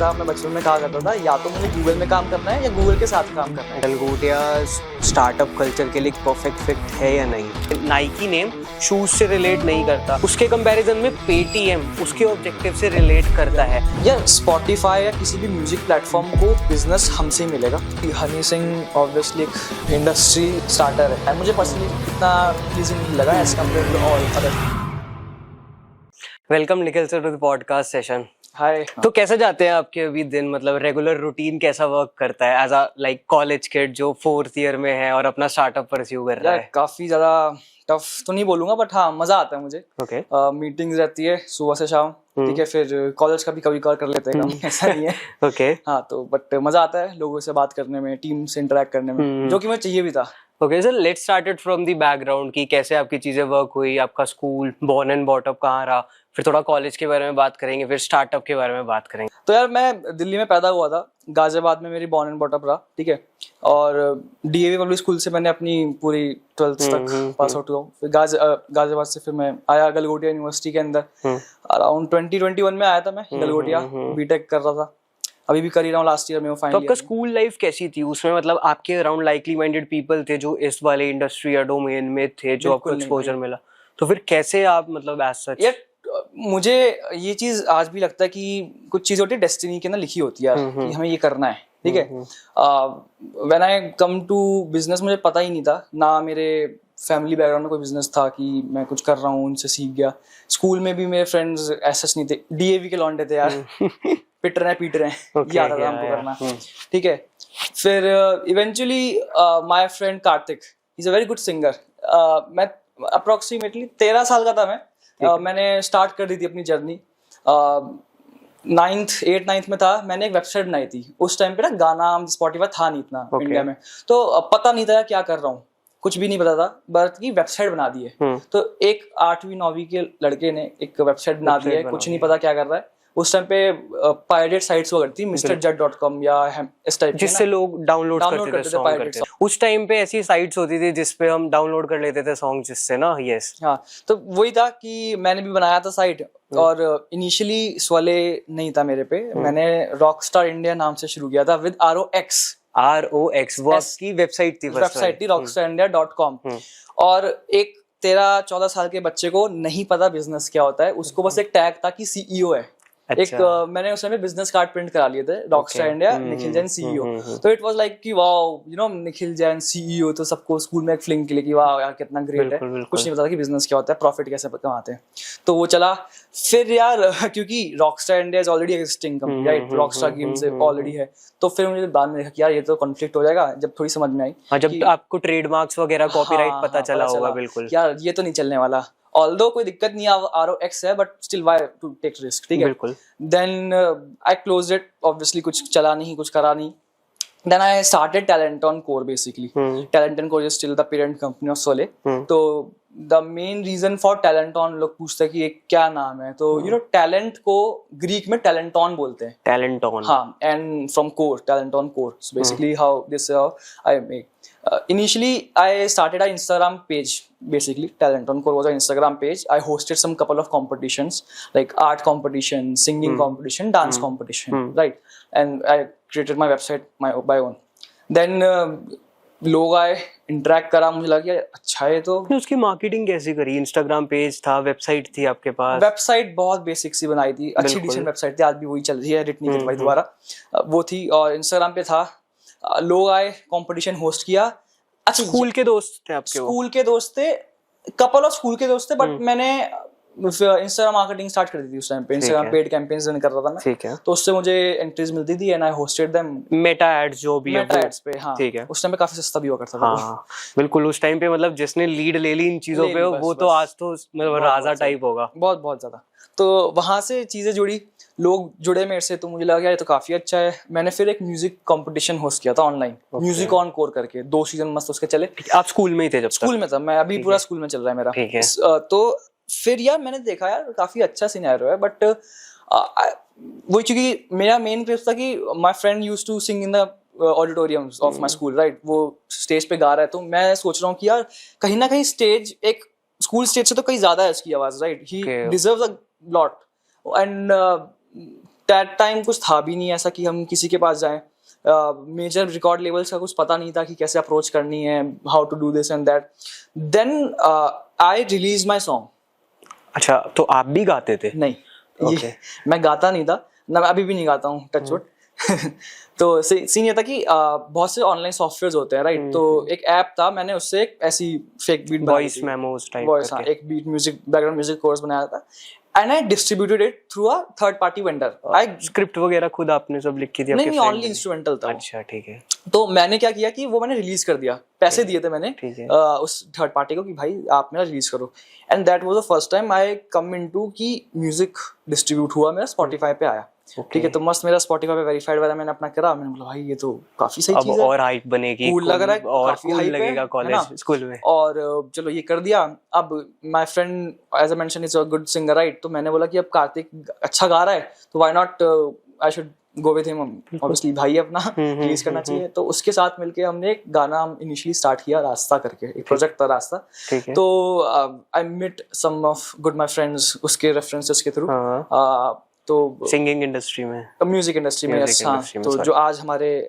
था, मैं बचपन में कहा करता था या तो मुझे गूगल में काम करना है या गूगल के साथ काम करना है। गलगोटिया स्टार्टअप कल्चर के लिए परफेक्ट फिट है या नहीं? नाइकी नेम शूज से रिलेट नहीं करता, उसके कंपैरिजन में पेटीएम उसके ऑब्जेक्टिव से रिलेट करता है। या स्पॉटिफाई या किसी भी म्यूजिक प्लेटफॉर्म को बिजनेस हमसे ही मिलेगा। हनी सिंह ऑब्वियसली एक इंडस्ट्री स्टार्टर है, मुझे पर्सनली इतना प्लीजिंग नहीं लगा as compared to all other. Welcome Nikhil sir to the podcast session. Hi. तो कैसे जाते हैं आपके अभी दिन, मतलब रेगुलर रूटीन कैसा वर्क करता है as a like college kid जो 4th ईयर में है और अपना स्टार्टअप परस्यू कर रहा है? काफी ज्यादा टफ तो नहीं बोलूंगा, बट हाँ मजा आता है मुझे। ओके। मीटिंग्स रहती है सुबह से शाम, ठीक है, फिर कॉलेज का भी कभी कवर कर लेते हैं काम, ऐसा नहीं है। ओके। हाँ तो बट मजा आता है लोगों से बात करने में, टीम से इंटरेक्ट करने में, जो कि मुझे चाहिए भी था। Okay sir, let's start it from the background कि कैसे आपकी चीजें वर्क हुई, आपका स्कूल बॉर्न एंड बॉटअप कहाँ रहा, फिर थोड़ा कॉलेज के बारे में बात करेंगे, फिर स्टार्टअप के बारे में बात करेंगे। तो यार मैं दिल्ली में पैदा हुआ था, गाजियाबाद में मेरी बॉर्न एंड बॉटअप रहा, ठीक है, और डीएवी पब्लिक स्कूल से मैंने अपनी पूरी 12th तक पास आउट हुआ। फिर गाजियाबाद से फिर मैं आया गलगोटिया यूनिवर्सिटी के अंदर, अराउंड 2021 में आया था मैं गलगोटिया, बीटेक कर रहा था, अभी भी कर ही रहा हूँ, लास्ट ईयर में फाइनल। तो आपका स्कूल लाइफ कैसी थी? उसमें मतलब आपके अराउंड लाइकली माइंडेड पीपल थे जो इस वाले इंडस्ट्री या डोमेन में थे, जो आपको एक्सपोजर मिला, तो फिर कैसे आप मतलब एज सच? यार मुझे ये चीज आज भी लगता है कि कुछ चीजें होती है डेस्टिनी के ना लिखी होती है यार, कि हमें ये करना है, ठीक है। When I come to business मुझे पता ही नहीं था, ना मेरे फैमिली बैकग्राउंड में कोई बिजनेस था कि मैं कुछ कर रहा हूँ, उनसे सीख गया। स्कूल में भी मेरे फ्रेंड्स ऐसे नहीं थे, डीएवी के लौंडे थे यार, पिट रहे हैं पीट रहे हैं, ये आता था हमको करना, ठीक है। फिर eventually my friend Kartik, he is a very good singer. मैं अप्रोक्सीमेटली 13 साल का था मैं, मैंने स्टार्ट कर दी थी अपनी जर्नी। 8th 9th में था, मैंने एक वेबसाइट बनाई थी। उस टाइम पे ना गाना स्पॉटिफाई था नहीं इतना इंडिया में, तो पता नहीं था क्या कर रहा हूँ, कुछ भी नहीं पता था, बट की वेबसाइट बना दी है। तो एक 8वीं 9वीं के लड़के ने एक वेबसाइट बना दी है, कुछ नहीं पता क्या कर रहा है। उस टाइम पे पायरेट साइट्स हुआ करती, MrJut.com या इस टाइप, जिससे लोग डाउनलोड करते थे सॉन्ग। उस टाइम पे ऐसी साइट्स होती थी जिसपे हम डाउनलोड कर लेते थे सॉन्ग, जिससे ना, यस हाँ, तो वही था कि मैंने भी बनाया था साइट, और इनिशियली स्वले नहीं था मेरे पे, मैंने रॉकस्टार इंडिया नाम से शुरू किया था विद ROX वो आपकी वेबसाइट थी, rockstarIndia.com। और एक 13-14 साल के बच्चे को नहीं पता बिजनेस क्या होता है, उसको बस एक टैग था कि CEO है। एक मैंने उस समय बिजनेस कार्ड प्रिंट करा लिए थे, Rockstar India Nikhil Jain CEO। तो इट वाज लाइक कि wow, you know, Nikhil Jain CEO, तो सबको स्कूल में एक फ्लिंग के लिए कि वाह यार कितना ग्रेट है। कुछ नहीं पता था कि बिजनेस क्या होता है, प्रॉफिट कैसे कमाते हैं। तो वो चला। फिर यार क्योंकि Rockstar India is already existing company, right, Rockstar games already है, तो फिर मुझे बाद में देखा कि यार ये तो कॉन्फ्लिक्ट हो जाएगा, जब थोड़ी समझ में आई, जब आपको ट्रेडमार्क्स वगैरह कॉपीराइट पता चला होगा, बिल्कुल यार ये तो नहीं चलने वाला। Although कोई दिक्कत नहीं है, ROX है, but still why to take risk, ठीक है। बिल्कुल। Then I closed it, obviously कुछ चला नहीं, कुछ करा नहीं। Then I started Talenton Core basically. Talenton Core is still the parent company of Sole. तो the main reason for Talenton, लोग पूछते हैं कि ये क्या नाम है, तो you know talent को ग्रीक में Talenton बोलते हैं। Talenton। हाँ, and from core, Talenton Core. So basically how this is how I make. Initially I started an Instagram page, basically Talenton Core was an Instagram page. I hosted some couple of competitions like art competition, singing competition, dance competition, right, and I created my website by own. Then लोग आए, interact करा, मुझे लगा अच्छा है। तो उसकी marketing कैसे करी? इंस्टाग्राम पेज था, वेबसाइट थी आपके पास? वेबसाइट बहुत बेसिक सी बनाई थी, अच्छी डिसेंट वेबसाइट थी, आज भी वही चल रही है, एडिट नहीं की भाई दोबारा, वो थी। और इंस्टाग्राम पे था, लोग आए, कंपटीशन होस्ट किया। अच्छा, स्कूल के दोस्त थे आपके? स्कूल के दोस्त थे, कपल ऑफ स्कूल के दोस्त थे, बट मैंने इंस्टाग्राम मार्केटिंग स्टार्ट कर दी थी उस टाइम पे, इंस्टाग्राम पेड कैंपेन्स रन कर रहा था मैं, ठीक है, तो उससे मुझे एंट्रीज मिलती थी and I hosted them. Meta ads जो भी है, मेटा एड्स पे, हाँ, ठीक है, उस टाइम पे काफी सस्ता भी हुआ करता था। हाँ, बिल्कुल। उस टाइम पे मतलब जिसने लीड ले ली इन चीजों पे, वो तो आज तो मतलब राजा टाइप होगा, बहुत बहुत ज्यादा। तो वहां से चीजें जुड़ी, लोग जुड़े मेरे से, तो मुझे लगा ये तो काफी अच्छा है। मैंने फिर एक म्यूजिक कंपटीशन होस्ट किया था ऑनलाइन, म्यूजिक ऑन कोर करके, 2 सीजन मस्त उसके चले। आप स्कूल में ही थे जब? स्कूल में था मैं, अभी पूरा स्कूल में चल रहा है मेरा, ठीक है। तो फिर यार मैंने देखा यार काफी अच्छा सिनेरियो है, बट वो क्योंकि मेरा मेन प्रेस था कि my friend used to sing in the auditoriums of my school, right, वो स्टेज पे गा रहा है, तो मैं सोच रहा हूँ कि यार कहीं ना कहीं स्टेज, एक स्कूल स्टेज से तो कहीं ज्यादा है उसकी आवाज, right, he deserves a lot. And that time कुछ था भी नहीं ऐसा कि हम किसी के पास जाएं, मेजर रिकॉर्ड लेवल्स का कुछ पता नहीं था कि कैसे अप्रोच करनी है, how to do this and that. Then I release my song. अच्छा, तो आप भी गाते थे? नहीं, Okay. ये मैं गाता नहीं था ना, मैं अभी भी नहीं गाता हूँ, टच वुड. तो सीन ये था कि बहुत से ऑनलाइन सॉफ्टवेयर होते हैं, राइट. तो एक ऐप था, मैंने उससे एक ऐसी फेक बीट बनाई वॉइस थी, मेमोस टाइप वॉइस, हाँ, करके। एक beat music, background music course बनाया था, and I distributed it through a third party vendor. I script वगैरह खुद आपने सब लिखी थी? नहीं, ओनली इंस्ट्रूमेंटल था वो. अच्छा, ठीक है. तो मैंने क्या किया कि वो मैंने रिलीज कर दिया, पैसे दिए थे मैंने ठीक है. उस थर्ड पार्टी को कि भाई आप मेरा रिलीज करो. And that was the first time I come into कि म्यूजिक डिस्ट्रीब्यूट हुआ, मेरा स्पॉटिफाई पे आया. ठीक है, तो मस्त मेरा स्पॉटिफाई पे वेरीफाइड वाला मैंने अपना करा. मैंने बोला भाई ये तो काफी सही चीज है, और हाइप बनेगी, कूल लग रहा है, और काफी कूल hype है, लगेगा है कॉलेज ना? स्कूल में. और चलो ये कर दिया. अब my friend as I mention is a good singer, right. तो मैंने बोला कि अब कार्तिक अच्छा गा रहा है तो why not I should go with him. Obviously भाई अपना रिलीज करना चाहिए. तो उसके साथ मिलके हमने एक गाना इनिशियली स्टार्ट किया, रास्ता करके, एक प्रोजेक्ट था रास्ता. ठीक है. तो I met some of good my friends उसके रेफरेंसेस के थ्रू. तो सिंगिंग इंडस्ट्री में, म्यूजिक इंडस्ट्री में, Music हाँ. industry में, तो sorry. जो आज हमारे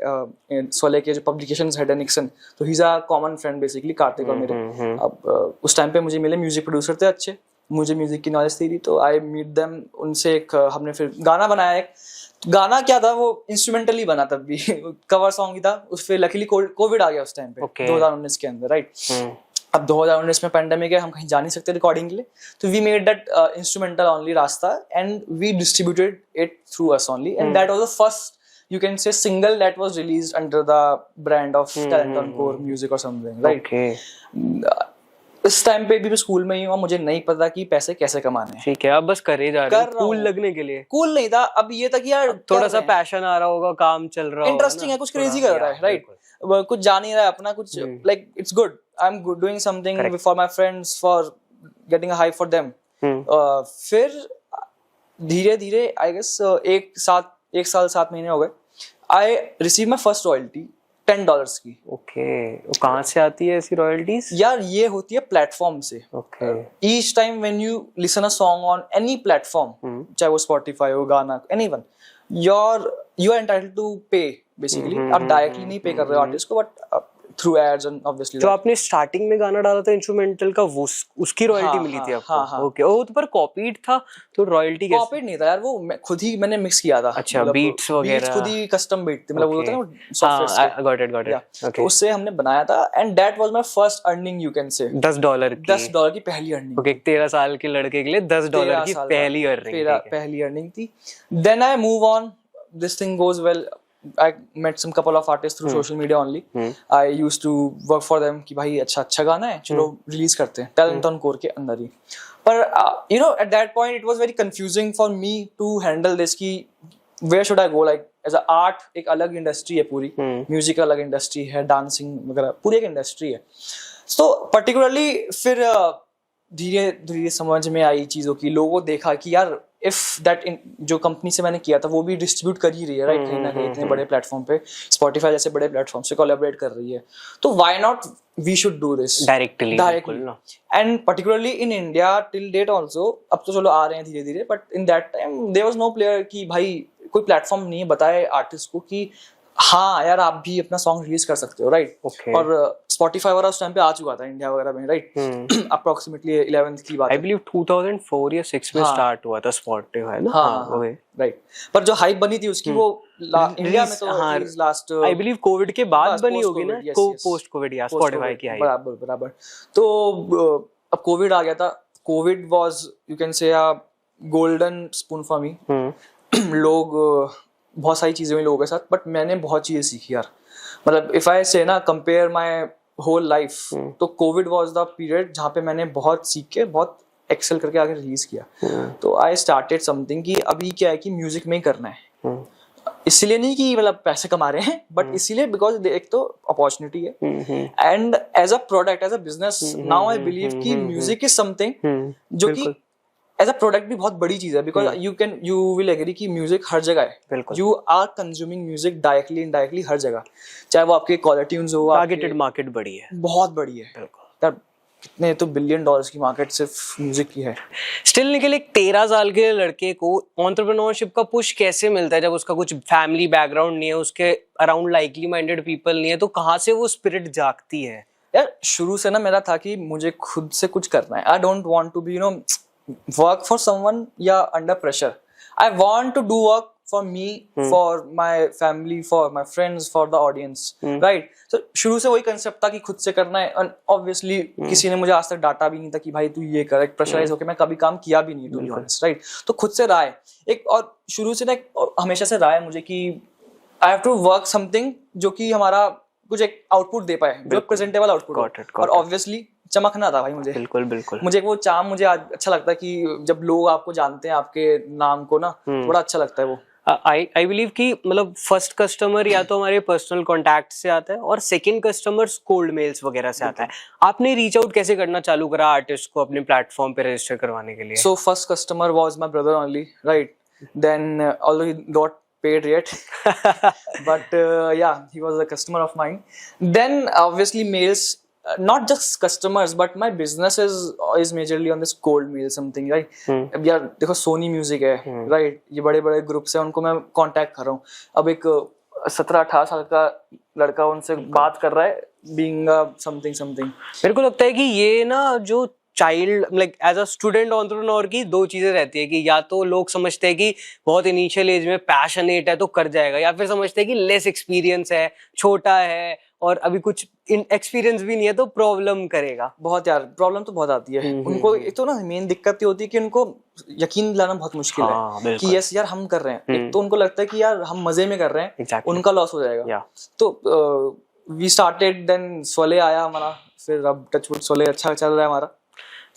सोले के जो पब्लिकेशंस हेड है निक्सन, तो he is a common friend basically, Kartik और मेरे. अब उस टाइम पे मुझे मिले म्यूजिक प्रोड्यूसर थे अच्छे, मुझे म्यूजिक की नॉलेज थी, तो आई मीट देम. उनसे एक हमने फिर गाना बनाया. एक गाना क्या था, वो इंस्ट्रूमेंटली बना, तब भी कवर सॉन्ग ही था. उस पे लकीली कोविड आ गया उस टाइम पे, 2019 के अंदर, राइट. अब 2019 में पैंडेमिक है, हम कहीं जा नहीं सकते रिकॉर्डिंग के लिए, तो we made that instrumental only रास्ता and we distributed it through us only. And that was the first, you can say, single that was released under the brand of Talent on Core Music or something, right? Okay. इस time पे भी मैं school में ही हूँ, मुझे नहीं पता कि पैसे कैसे कमाने हैं. ठीक है, अब बस करे जा रहे हो कूल हूँ. लगने के लिए. कूल नहीं था, अब ये था कि यार थोड़ा सा पैशन आ रहा होगा, काम चल रहा होगा, इंटरेस्टिंग है, कुछ क्रेजी कर रहा है, राइट. कुछ जान ही रहा है अपना, कुछ like it's good. I am good doing something for my friends, for getting a hype for them. फिर धीरे धीरे आई गेस एक साल 7 महीने हो गए, I receive my first royalty $10 की. ओके, कहाँ से आती है ऐसी रॉयल्टीज? यार ये होती है प्लेटफॉर्म से. Okay. Each time when you listen a song on any platform, चाहे वो स्पॉटिफाई हो, Gaana, anyone, you are entitled to pay basically. आप डायरेक्टली नहीं पे कर रहे हो आर्टिस्ट को, but through ads and obviously. तो आपने स्टार्टिंग में गाना डाला था इंस्ट्रूमेंटल का, वो उसकी रॉयल्टी मिली थी आपको? ओके. ओ, तो पर कॉपीड था तो रॉयल्टी कैसे? कॉपीड नहीं था यार, वो खुद ही मैंने मिक्स किया था. अच्छा, बीट्स वगैरह खुद ही कस्टम बीट थी, मतलब वो होता है ना सॉफ्टवेयर. Got it. तो उससे हमने बनाया था and that was my first earning, you can say. $10 की पहली अर्निंग. ओके, 13 साल के लड़के के लिए $10 की पहली अर्निंग थी. Then I move on, this thing goes well. I met some couple of artists through social media only. I used to work for them कि भाई अच्छा गाना है, चलो रिलीज करते हैं टैलेंट ऑन कोर के अंदर ही. पर you know at that point it was very confusing for me to handle this कि where should I go, like as a art एक अलग इंडस्ट्री है पूरी, म्यूजिक अलग इंडस्ट्री है, डांसिंग वगैरह पूरी एक इंडस्ट्री है. So particularly फिर धीरे धीरे समझ में आई चीजों की, लोगों को देखा कि यार इफ दैट जो कंपनी से मैंने किया था वो भी डिस्ट्रीब्यूट कर ही रही है, राइट, कहीं ना कहीं इतने बड़े प्लेटफॉर्म पे, स्पॉटिफाई जैसे बड़े प्लेटफॉर्म से कोलैबोरेट कर रही है, तो why not we should do this directly. And particularly in India till date also, अब तो चलो आ रहे हैं धीरे धीरे, but in that time there was no player कि भाई कोई प्लेटफॉर्म नहीं बताए आर्टिस्ट को कि हाँ यार आप भी अपना सॉन्ग रिलीज कर सकते हो, राइट. और स्पॉटिफाई वगैरह उस टाइम पे आ चुका था इंडिया वगैरह में, राइट. अप्रोक्सीमेटली 11th की बात, आई बिलीव 2004 या 6 में स्टार्ट हुआ था स्पॉटिफाई ना. हाँ, राइट. पर जो हाइप बनी थी उसकी वो इंडिया में तो लास्ट आई बिलीव कोविड के बाद बनी होगी ना, पोस्ट कोविड या स्पॉटिफाई की हाइप. बराबर. तो अब कोविड आ गया था. Covid was, you can say, a golden spoon for me. लोग बहुत सारी चीजें हुई लोगों के साथ, बट मैंने बहुत चीजें सीखी यार. मतलब इफ आई से ना कंपेयर माय होल लाइफ, तो कोविड वाज द पीरियड जहाँ पे मैंने बहुत सीख के बहुत एक्सेल करके आगे रिलीज किया. तो आई स्टार्टेड समथिंग कि अभी क्या है कि म्यूजिक में ही करना है. इसलिए नहीं कि मतलब पैसे कमा रहे हैं, बट इसीलिए बिकॉज एक तो अपॉर्चुनिटी है, and as a product, as a business, now I believe कि म्यूजिक इज समथिंग जो कि एज अ प्रोडक्ट भी बहुत बड़ी चीज है, बिकॉज यू विल एग्री कि म्यूजिक हर जगह है. You are consuming music directly indirectly हर जगह, चाहे वो आपके कॉलर ट्यून्स हो. टारगेटेड मार्केट बड़ी है, बहुत बड़ी है. कितने तो $billion की मार्केट सिर्फ म्यूजिक की है। स्टिल निकल, एक 13 साल के लड़के को एंटरप्रेन्योरशिप का पुश कैसे मिलता है जब उसका कुछ फैमिली बैकग्राउंड नहीं है, उसके अराउंड लाइकली माइंडेड पीपल नहीं है, तो कहाँ से वो स्पिरिट जागती है? यार शुरू से ना मेरा था कि मुझे खुद से कुछ करना है। I don't want to be work for someone या under pressure. I want to do work for me, for my family, for my friends, for the audience, right. तो शुरू से वही कंसेप्ट था कि खुद से करना है। एंड ऑब्वियसली किसी ने मुझे आज तक डांटा भी नहीं था कि भाई तू ये कर, प्रेशराइज होकर मैं कभी काम किया भी नहीं, टू बी ऑनेस्ट, राइट। तो खुद से राय एक, और शुरू से ना हमेशा से राय मुझे कि I have to work something जो कि हमारा कुछ एक आउटपुट दे पाए, जो प्रेजेंटेबल आउटपुट हो। और ऑब्वियसली चमकना था भाई मुझे। बिल्कुल बिल्कुल। मुझे वो चार्म मुझे आज अच्छा लगता है कि जब लोग आपको जानते हैं, आपके नाम को ना, बड़ा अच्छा लगता है वो। आई बिलीव कि मतलब फर्स्ट कस्टमर या तो हमारे पर्सनल कॉन्टैक्ट से आता है और सेकंड कस्टमर कोल्ड मेल्स वगैरह से आता है। आपने रीच आउट कैसे करना चालू करा आर्टिस्ट को अपने प्लेटफॉर्म पे रजिस्टर करवाने के लिए? So first customer was my brother only, right. Then although he not paid yet but yeah, he was a customer of mine. Then obviously mails, not just customers but my business is majorly on this cold mail something, right. अब यार देखो Soni music है, right, ये बड़े बड़े groups हैं, उनको मैं कांटेक्ट कर रहा हूँ। अब एक 17-18 साल का लड़का उनसे बात कर रहा है, बीइंग समथिंग। मेरे को लगता है कि ये ना जो child like as a student entrepreneur की दो चीजें रहती है कि या तो लोग समझते हैं कि बहुत इनिशियल एज में पैशनेट है तो कर जाएगा, या फिर समझते हैं कि लेस एक्सपीरियंस है, छोटा है और अभी कुछ एक्सपीरियंस भी नहीं है तो प्रॉब्लम करेगा। बहुत यार प्रॉब्लम तो बहुत आती है उनको। एक तो ना मेन दिक्कत ये होती है कि उनको यकीन दिलाना बहुत मुश्किल है कि यस यार हम कर रहे हैं। एक तो उनको लगता है कि यार हम मजे में कर रहे हैं, उनका लॉस हो जाएगा। तो वी स्टार्टेड, देन सोले आया हमारा, फिर अब टचवुड सोले अच्छा चल रहा है हमारा।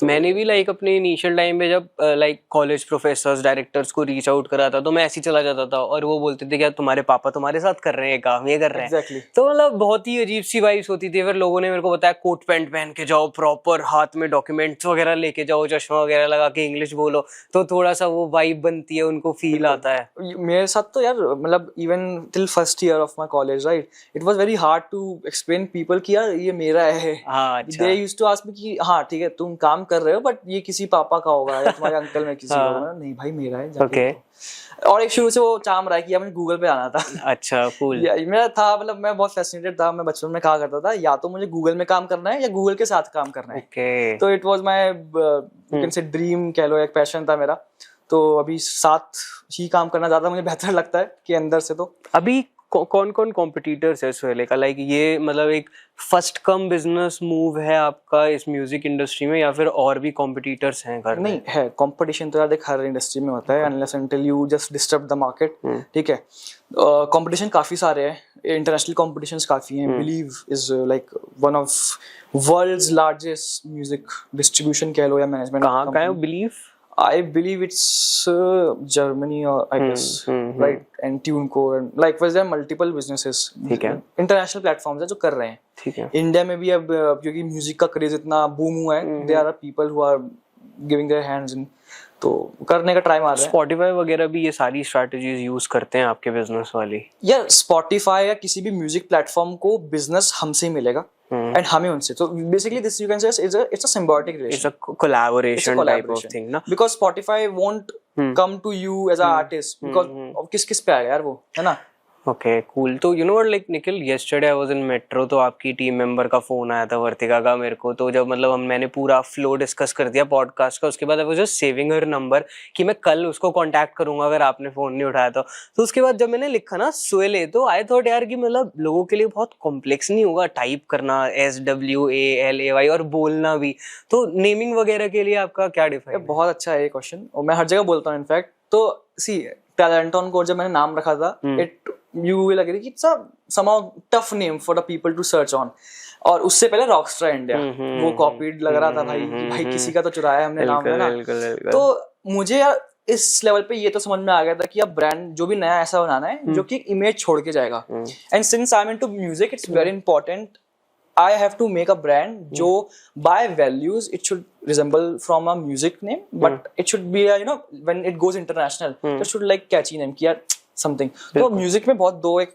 मैंने भी लाइक अपने इनिशियल टाइम में जब लाइक कॉलेज प्रोफेसर्स डायरेक्टर्स को रीच आउट करा था तो मैं ऐसे ही चला जाता था और वो बोलते थे क्या तुम्हारे पापा तुम्हारे साथ कर रहे हैं काम, ये कर रहे हैं। तो मतलब बहुत ही अजीब सी वाइब्स होती थी। फिर लोगों ने मेरे को बताया कोट पैंट पहन के जाओ, प्रॉपर हाथ में डॉक्यूमेंट्स वगैरह लेके जाओ, चश्मा वगैरह लगा के इंग्लिश बोलो, तो थोड़ा सा वो वाइब बनती है, उनको फील आता है। मेरे साथ तो यार मतलब even till first year of my college, right, it was very hard to explain people कि यार ये मेरा है। They used to ask me कि हाँ ठीक है तुम काम कर रहे हो बट ये किसी पापा का होगा या तुम्हारे अंकल में किसी का होगा। नहीं भाई मेरा है। ओके। और एक शुरू से वो चाम रहा है कि मुझे गूगल पे आना था। अच्छा कूल। मेरा था मतलब मैं बहुत फैसिनेटेड था। मैं बचपन में कहा करता था या तो मुझे गूगल में काम करना है या गूगल के साथ काम करना है। तो it was my you can say dream कह लो, एक पैशन था मेरा। तो अभी साथ ही काम करना ज्यादा मुझे बेहतर लगता है कि अंदर से। तो अभी कौन कौन कॉम्पिटिटर्स है सोहेले का? लाइक ये मतलब एक फर्स्ट कम बिजनेस मूव है आपका इस म्यूजिक इंडस्ट्री में या फिर और भी कॉम्पिटिटर्स हैं घर में? नहीं है, कंपटीशन तो यार देख हर इंडस्ट्री में होता है unless until you just disturb the market. ठीक है, कंपटीशन काफी सारे हैं, इंटरनेशनल कंपटीशंस काफी हैं। Believe is like one of worlds largest music distribution कह लो या मैनेजमेंट। कहाँ का है Believe? I believe it's Germany or I guess, right? And TuneCore and likewise there are multiple businesses, ठीक है, international platforms है जो कर रहे हैं। ठीक है, इंडिया में भी अब क्योंकि म्यूजिक का क्रेज इतना बूम हुआ है, there are people who are giving their hands in, तो करने का ट्राई मार रहे हैं। Spotify वगैरह भी ये सारी स्ट्रैटेजीज यूज करते हैं आपके बिजनेस वाली? यार Spotify या किसी भी म्यूजिक प्लेटफॉर्म को बिजनेस हमसे ही मिलेगा and हमें उनसे। So basically this you can say it's a symbiotic relation. It's a collaboration type of thing ना? Because Spotify won't come to you as an artist because किस पे आएगा यार वो, है ना? Okay cool. तो you know what like Nikhil, yesterday I was in metro तो आपकी टीम मेंबर का फोन आया था वर्तिका का मेरे को। तो जब मतलब मैंने पूरा फ्लो डिस्कस कर दिया पॉडकास्ट का, उसके बाद I was just saving her number कि मैं कल उसको कांटेक्ट करूंगा अगर आपने फोन नहीं उठाया तो उसके बाद जब मैंने लिखा ना सोहेले, तो आई थॉट यार कि मतलब लोगों के लिए बहुत कॉम्प्लेक्स नहीं होगा टाइप करना SWALAY और बोलना भी, तो नेमिंग वगैरह के लिए आपका क्या डिफाइन? बहुत अच्छा है ये क्वेश्चन और मैं हर जगह बोलता हूँ इनफैक्ट। तो सी टैलेंटॉन को जब मैंने नाम रखा था, इट यू विल एग्री कि it's a somehow tough name for the people to search on. और उससे पहले रॉकस्टार इंडिया वो कॉपीड लग रहा था भाई किसी का तो चुराया हमने नाम, है ना? तो मुझे यार इस लेवल पे ये तो समझ में आ गया था कि अब ब्रांड जो भी नया ऐसा बनाना है जो कि इमेज छोड़ के जाएगा। And since I am into music it's very important I have to make a brand जो by values it should resemble from a music name but it should be a, you know when it goes international it should like catchy name कि यार something। तो music में बहुत एक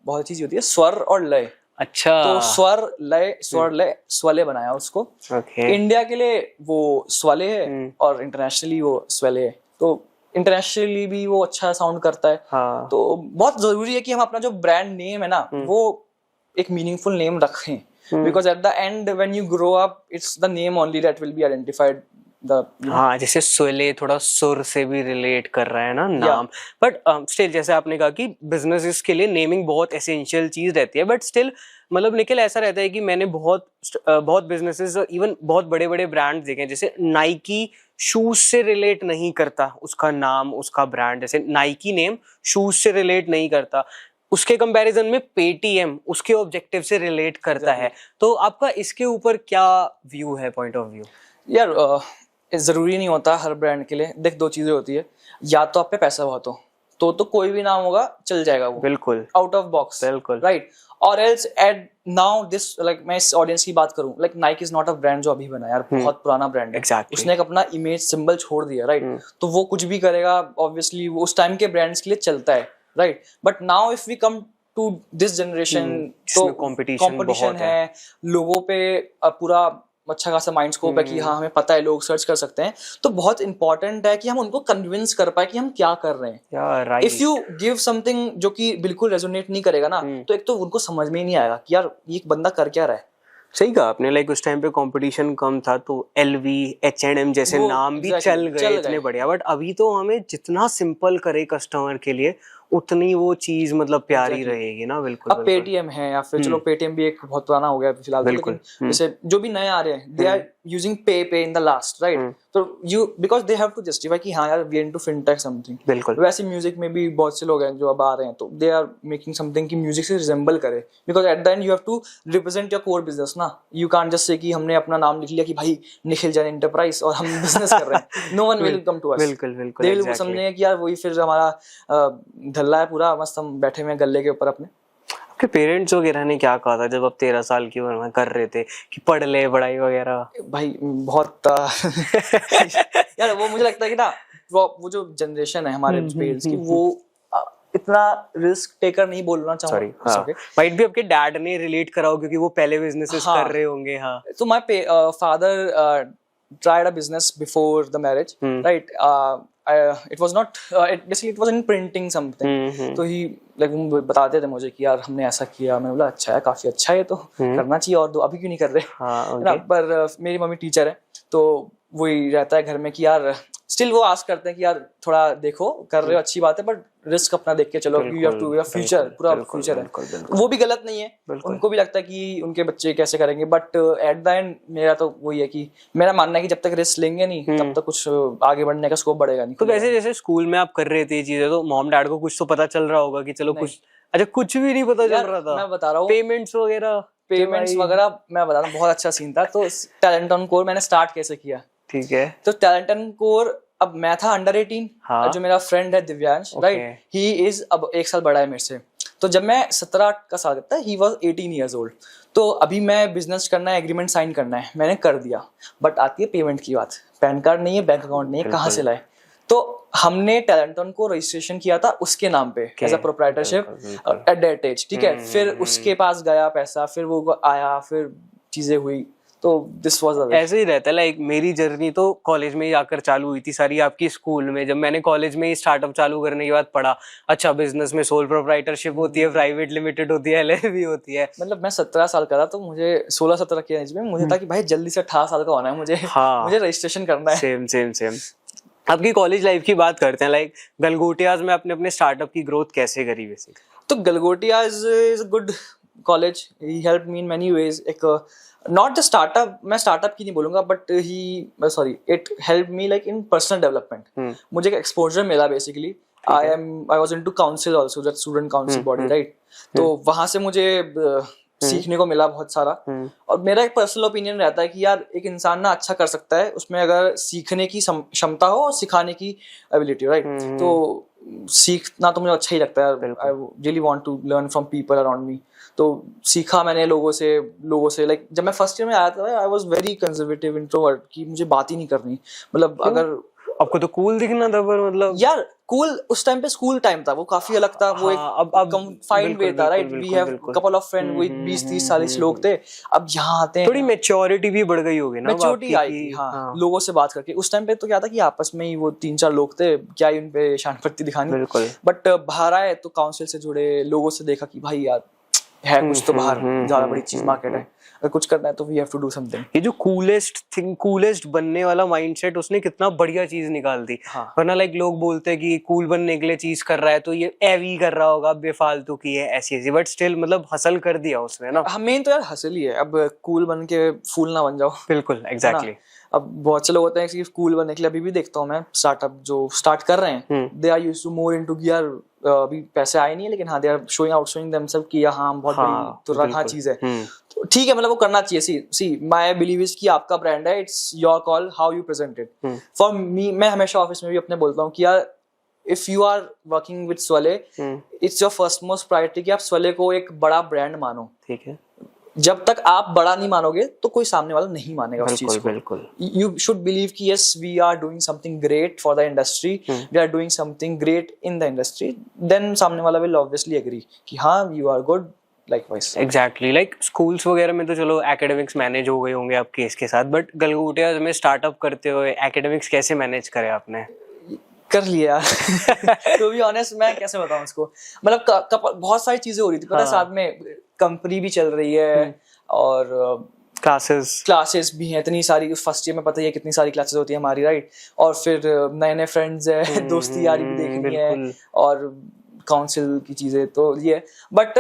बहुत चीज होती है, स्वर और लय। अच्छा, तो स्वर लय स्वले बनाया उसको। ओके, इंडिया के लिए वो स्वले है और इंटरनेशनली वो स्वले है, तो इंटरनेशनली भी वो अच्छा साउंड करता है। हाँ, तो बहुत जरूरी है कि हम अपना जो ब्रांड नेम है ना वो एक मीनिंगफुल नेम रखें, because at the and when you grow up it's the name only that will be identified the हाँ, जैसे सोले थोड़ा सुर से भी रिलेट कर रहा है ना नाम, बट स्टिल जैसे आपने कहा कि बिजनेसेस के लिए नेमिंग बहुत एसेंशियल चीज रहती है, बट स्टिल मतलब निखिल ऐसा रहता है कि मैंने बहुत बिजनेसेस, इवन बहुत बड़े बड़े ब्रांड्स देखे हैं, जैसे नाइकी शूज से रिलेट नहीं करता उसका नाम, उसका ब्रांड, जैसे नाइकी नेम शूज से रिलेट नहीं करता, उसके कंपैरिजन में पेटीएम उसके ऑब्जेक्टिव से रिलेट करता है। तो आपका इसके ऊपर क्या व्यू है, पॉइंट ऑफ व्यू? यार जरूरी नहीं होता हर ब्रांड के लिए। देख, दो चीजें होती है, या तो आप पे पैसा बहुत हो तो कोई भी नाम होगा चल जाएगा, वो बिल्कुल आउट ऑफ बॉक्स, बिल्कुल, राइट। और else eight now this, like मैं इस ऑडियंस की बात करूं, like Naik is not a brand जो अभी बना यार, बहुत पुराना ब्रांड है। Exactly. उसने एक अपना इमेज सिंबल छोड़ दिया, राइट। तो वो कुछ भी करेगा ऑब्वियसली वो उस टाइम के ब्रांड्स के लिए चलता है, right. But now if we come to this generation तो कंपटीशन है, लोगों पे पूरा अच्छा खासा माइंड स्कोप है कि हाँ हमें पता है, लोग सर्च कर सकते हैं। तो बहुत इंपॉर्टेंट है कि हम उनको कन्विंस कर पाए कि हम क्या कर रहे हैं। इफ यू गिव समथिंग जो कि बिल्कुल रेजोनेट नहीं करेगा ना, तो एक तो उनको समझ में ही नहीं आएगा कि यार ये बंदा कर क्या रहा है। सही कहा आपने, लाइक उस टाइम पे कंपटीशन कम था तो LV, H&M जैसे नाम भी चल गए इतने बढ़िया, बट अभी तो हमें जितना सिंपल करे कस्टमर के लिए उतनी वो चीज मतलब प्यारी रहेगी ना। बिल्कुल। अब पेटीएम है, या फिर चलो पेटीएम भी एक बहुत पुराना हो गया फिलहाल, लेकिन जैसे जो भी नए आ रहे हैं they are using pay in the last, right. तो you because they have to justify कि हाँ यार we are into fintech something. बिल्कुल। वैसे म्यूजिक में भी बहुत से लोग हैं जो अब आ रहे हैं, तो दे आर मेकिंग समथिंग कि म्यूजिक से रिजेंबल करे, because at the end you have to represent your core business ना। यू कांट जस्ट से कि हमने अपना नाम लिख लिया कि भाई निखिल जैन एंटरप्राइज और हम बिजनेस कर रहे हैं। No one will come to us. बिल्कुल बिल्कुल, दे विल समझेंगे कि यार वही फिर हमारा धल्ला है पूरा, मस्त हम बैठे हुए हैं गले के ऊपर अपने। आपके पेरेंट्स वगैरह ने क्या कहा था जब आप 13 साल की उम्र में कर रहे थे कि पढ़ ले पढ़ाई वगैरह? भाई बहुत यार वो मुझे लगता है कि ना वो जो जनरेशन है हमारे पेरेंट्स की, वो इतना रिस्क टेकर नहीं बोलना चाहूंगा। सॉरी, माइट भी आपके डैड ने रिलेट करा हो क्योंकि वो पहले बिजनेसेस कर रहे होंगे। हाँ, तो my father tried a business before the marriage, right? It was not basically it was in printing something. तो ही like वो बताते थे मुझे कि यार हमने ऐसा किया। मैंने बोला अच्छा है, काफी अच्छा है, तो करना चाहिए और दो, अभी क्यों नहीं कर रहे? हाँ, ना, पर मेरी मम्मी टीचर है तो वही रहता है घर में कि यार स्टिल वो आस्क करते हैं कि यार थोड़ा देखो, कर रहे हो अच्छी बात है, बट रिस्क अपना देख के चलो, you have to, your future, पूरा फ्यूचर है। वो भी गलत नहीं है, उनको भी लगता है कि उनके बच्चे कैसे करेंगे, बट एट द एंड मेरा तो वही है कि मेरा मानना है कि जब तक रिस्क लेंगे नहीं तब तक कुछ आगे बढ़ने का स्कोप बढ़ेगा नहीं। तो वैसे जैसे स्कूल में आप कर रहे थे चीजें, तो मॉम डैड को कुछ तो पता चल रहा होगा कि चलो कुछ, अच्छा कुछ भी नहीं पता चल रहा था? मैं बता रहा हूँ, पेमेंट्स वगैरह मैं बता रहा हूँ, बहुत अच्छा सीन था। तो टैलेंट ऑन कोर मैंने स्टार्ट कैसे किया, ठीक है। तो टैलेंट ऑन कोर, अब मैं था अंडर 18, हाँ, जो मेरा फ्रेंड है दिव्यांश, राइट, ही इज अब 1 साल बड़ा है मेरे से। तो जब मैं 17 का साल था, ही वाज 18 इयर्स ओल्ड। तो अभी मैं बिजनेस करना है, एग्रीमेंट साइन करना है, मैंने कर दिया, बट आती है पेमेंट की बात। पैन कार्ड नहीं है, बैंक अकाउंट नहीं है, कहाँ से लाए? तो हमने टैलेंटन को रजिस्ट्रेशन किया था उसके नाम पे as a proprietorship at that age, ठीक है। फिर उसके पास गया पैसा, फिर वो आया, फिर चीजें हुई, तो दिस वाज ऐसे ही रहता है। लाइक मेरी जर्नी तो कॉलेज में ही आकर चालू हुई थी सारी, आपकी स्कूल में। जब मैंने कॉलेज में ही स्टार्टअप चालू करने के बाद पढ़ा, अच्छा बिजनेस में सोल प्रोप्राइटरशिप होती है, प्राइवेट लिमिटेड होती है, LLP होती है। मतलब मैं 17 साल का था, तो मुझे 16-17 के एज में मुझे था कि भाई जल्दी से 18 साल का होना है मुझे। हाँ, मुझे रजिस्ट्रेशन करना है। सेम। आपकी कॉलेज लाइफ की बात करते हैं, लाइक गलगोटियाज में आपने अपने स्टार्टअप की ग्रोथ कैसे करी बेसिकली? तो Galgotias is a good college, he helped me in many ways. एक नॉट द स्टार्टअप, मैं स्टार्टअप की नहीं बोलूंगा, but it help me like in personal development. मुझे एक्सपोजर मिला basically. I was into council also, that student council body, right. तो वहां से मुझे सीखने को मिला बहुत सारा। और मेरा एक पर्सनल ओपिनियन रहता है कि यार एक इंसान ना अच्छा कर सकता है उसमें अगर सीखने की क्षमता हो और सिखाने की एबिलिटी, राइट। तो सीखना तो मुझे अच्छा ही लगता है। I really want to learn from people around me. तो सीखा मैंने लोगों से लाइक जब मैं फर्स्ट ईयर में आया था, I was very conservative introvert, कि मुझे बात ही नहीं करनी। मतलब अगर आपको तो कूल दिखना था पर मतलब यार कूल उस टाइम पे स्कूल टाइम था, वो काफी अलग था, वो एक कंफाइंड वे था, right? We have couple of friend, वो 20-30-40 लोग थे। अब यहाँ आते हैं, थोड़ी मैच्योरिटी भी बढ़ गई होगी ना, मैच्योरिटी आई थी, हाँ, लोगों से बात करके। उस टाइम पे तो क्या था कि आपस में ही वो 3-4 लोग थे, क्या ही उन पे शान पत्ती दिखानी। बिल्कुल। बट बाहर आए तो काउंसिल से जुड़े, लोगों से देखा कि भाई यार है कुछ तो बाहर, ज्यादा बड़ी चीज मार्केट है, अगर कुछ करना है तो we have to do something. ये जो कूलेस्ट बनने वाला माइंडसेट, उसने कितना बढ़िया चीज निकाल दी। वरना लाइक लोग बोलते हैं कि कूल बनने के लिए चीज कर रहा है तो ये एवी कर रहा होगा, बेफालतू की है, ऐसी, बट स्टिल मतलब हसल कर दिया उसने ना। मेन तो यार हसल ही है, अब कूल बन के फूल ना बन जाओ। बिल्कुल, एग्जैक्टली। अब बहुत से लोग होते हैं कि कूल बनने के लिए, अभी भी देखता हूँ मैं स्टार्टअप जो स्टार्ट कर रहे हैं, they are used to more into कि यार अभी पैसे आए नहीं है, लेकिन हाँ दे आर शोइंग देमसेल्फ कि हाँ हम बहुत बड़ी तो चीज है, तो ठीक है, मतलब वो करना चाहिए। सी माय बिलीव इज कि आपका ब्रांड है, it's your call how you present it. For me, मैं हमेशा ऑफिस में भी अपने बोलता हूँ कि यार if you are working with Swalay, it's your first most priority कि आप स्वले को एक बड़ा ब्रांड मानो, ठीक है? जब तक आप बड़ा नहीं मानोगे तो कोई सामने वाला नहीं मानेगा उस चीज को। बिल्कुल, यू शुड बिलीव कि yes we are doing something great for the industry, we are doing something great in the industry, then सामने वाला विल ऑब्वियसली एग्री कि हाँ you are good. Likewise exactly, like schools वगैरह में तो चलो academics manage हो गए होंगे आपके इसके साथ, बट गलगोटिया में स्टार्टअप करते हुए एकेडमिक्स कैसे मैनेज करे आपने? कर लिया टू बी ऑनेस्ट, मैं कैसे बताऊं उसको, मतलब बहुत सारी चीजें हो रही थी, पता है, साथ में कंपनी भी चल रही है और क्लासेस भी हैं इतनी सारी। फर्स्ट ईयर में पता ही है कितनी सारी क्लासेस होती है हमारी, राइट? और फिर नए नए फ्रेंड्स है, दोस्ती यारी भी देखनी है, और काउंसिल की चीजें तो ये। बट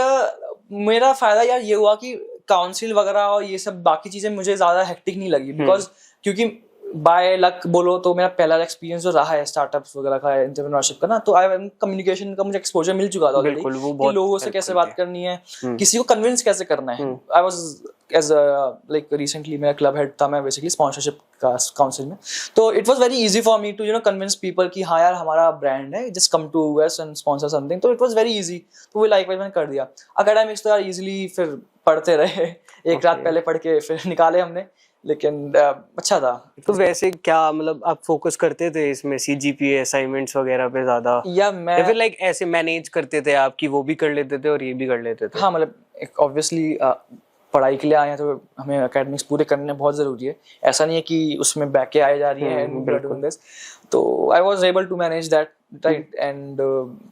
मेरा फायदा यार ये हुआ कि काउंसिल वगैरह और ये सब बाकी चीजें मुझे ज्यादा हेक्टिक नहीं लगी, बिकॉज क्योंकि बाय लक बोलो तो मेरा पहला एक्सपीरियंस जो रहा है स्टार्टअप्स वगैरह का, एंटरप्रेन्योरशिप का ना, तो कम्युनिकेशन का मुझे एक्सपोजर मिल चुका था ऑलरेडी कि लोगों से कैसे बात करनी है, किसी को कन्विंस कैसे करना है। I was as like recently मेरा क्लब हेड था, मैं बेसिकली स्पॉन्सरशिप का काउंसिल में, तो it was very easy for me to convince people कि हाँ यार हमारा ब्रांड है, just come to us and sponsor something, तो इट वाज वेरी इजी। तो वो लाइकवाइज मैंने कर दिया। एकेडमिक्स तो यार इजीली फिर पढ़ते रहे, एक रात पहले पढ़ के फिर निकाले हमने, लेकिन अच्छा था। तो वैसे क्या मतलब आप फोकस करते थे इसमें सीजीपीए असाइनमेंट्स वगैरह पे ज्यादा, या फिर लाइक ऐसे मैनेज करते थे आप कि वो भी कर लेते थे और ये भी कर लेते थे? हाँ, मतलब ऑब्वियसली पढ़ाई के लिए आए हैं तो हमें एकेडमिक्स पूरे करने बहुत जरूरी है, ऐसा नहीं है कि उसमें बैक के आए जा रही है। तो I was able to manage that, right? And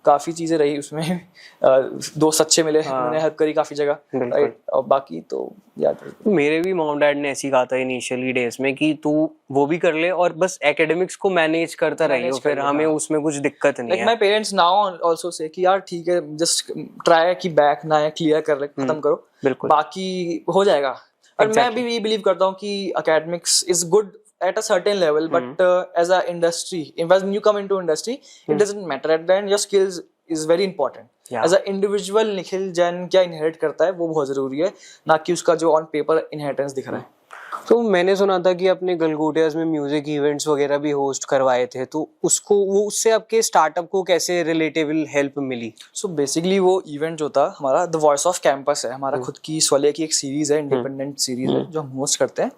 काफी चीजें रही उसमें, दोस्त अच्छे मिले, उन्होंने हेल्प करी काफी जगह, राइट? और बाकी तो यार मेरे भी मॉम डैड ने ऐसी कहा था इनिशियली डेज में कि तू वो भी कर ले और बस एकेडमिक्स को मैनेज करता रहियो, फिर हमें उसमें कुछ दिक्कत नहीं है। My parents now also say कि यार ठीक है, जस्ट ट्राई कि बैक ना है, क्लियर कर ले, खत्म करो, बिल्कुल, बाकी हो जाएगा। और मैं भी ये बिलीव करता हूँ कि academics is good at a certain level, but as a industry, when you come into industry, it doesn't matter, at the end your skills is very important. As a individual Nikhil Jain क्या inherit करता है वो बहुत जरूरी है, ना कि उसका जो ऑन पेपर इनहेरिटेंस दिख रहा है। तो मैंने सुना था कि अपने गलगोटियाज में म्यूजिक इवेंट्स वगैरह भी होस्ट करवाए थे, तो उससे आपके स्टार्टअप को कैसे रिलेटेबल हेल्प मिली? सो बेसिकली वो इवेंट जो था हमारा द वॉइस ऑफ कैंपस है, हमारा खुद की स्वले की एक सीरीज है, इंडिपेंडेंट सीरीज है जो हम होस्ट करते हैं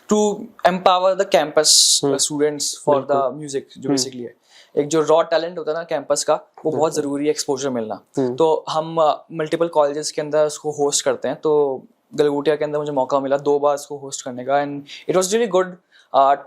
to empower the campus students for the music, जो बेसिकली है एक जो रॉ टैलेंट होता है ना कैंपस का, वो बहुत जरूरी है एक्सपोजर मिलना। तो हम मल्टीपल कॉलेजेस के अंदर उसको होस्ट करते हैं, तो गलगोटिया के अंदर मुझे मौका मिला 2 बार इसको होस्ट करने का, and it was really good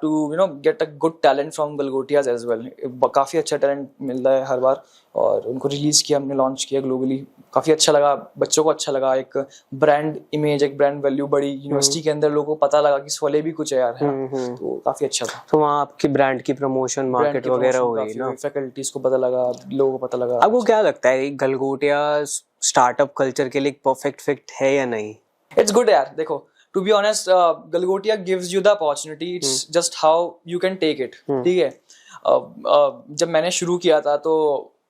to get a good talent from Galgotias as well. काफ़ी अच्छा टैलेंट मिलता है हर बार, और उनको रिलीज़ किया हमने, लॉन्च किया ग्लोबली, काफ़ी अच्छा लगा, बच्चों को अच्छा लगा, एक ब्रांड इमेज, एक ब्रांड वैल्यू बड़ी, यूनिवर्सिटी के अंदर लोगों को पता लगा कि स्वले भी कुछ है यार, है ना? तो काफ़ी अच्छा था। तो वहाँ आपकी ब्रांड की प्रमोशन, मार्केट वगैरह हुई ना, फैकल्टीज को पता लगा, लोगों को पता लगा। आपको क्या लगता है गलगोटिया स्टार्टअप कल्चर के लिए परफेक्ट फिट है या नहीं? It's good यार, देखो to be honest, Galgotia gives you the opportunity, it's just how you can take it, ठीक है? जब मैंने शुरू किया था तो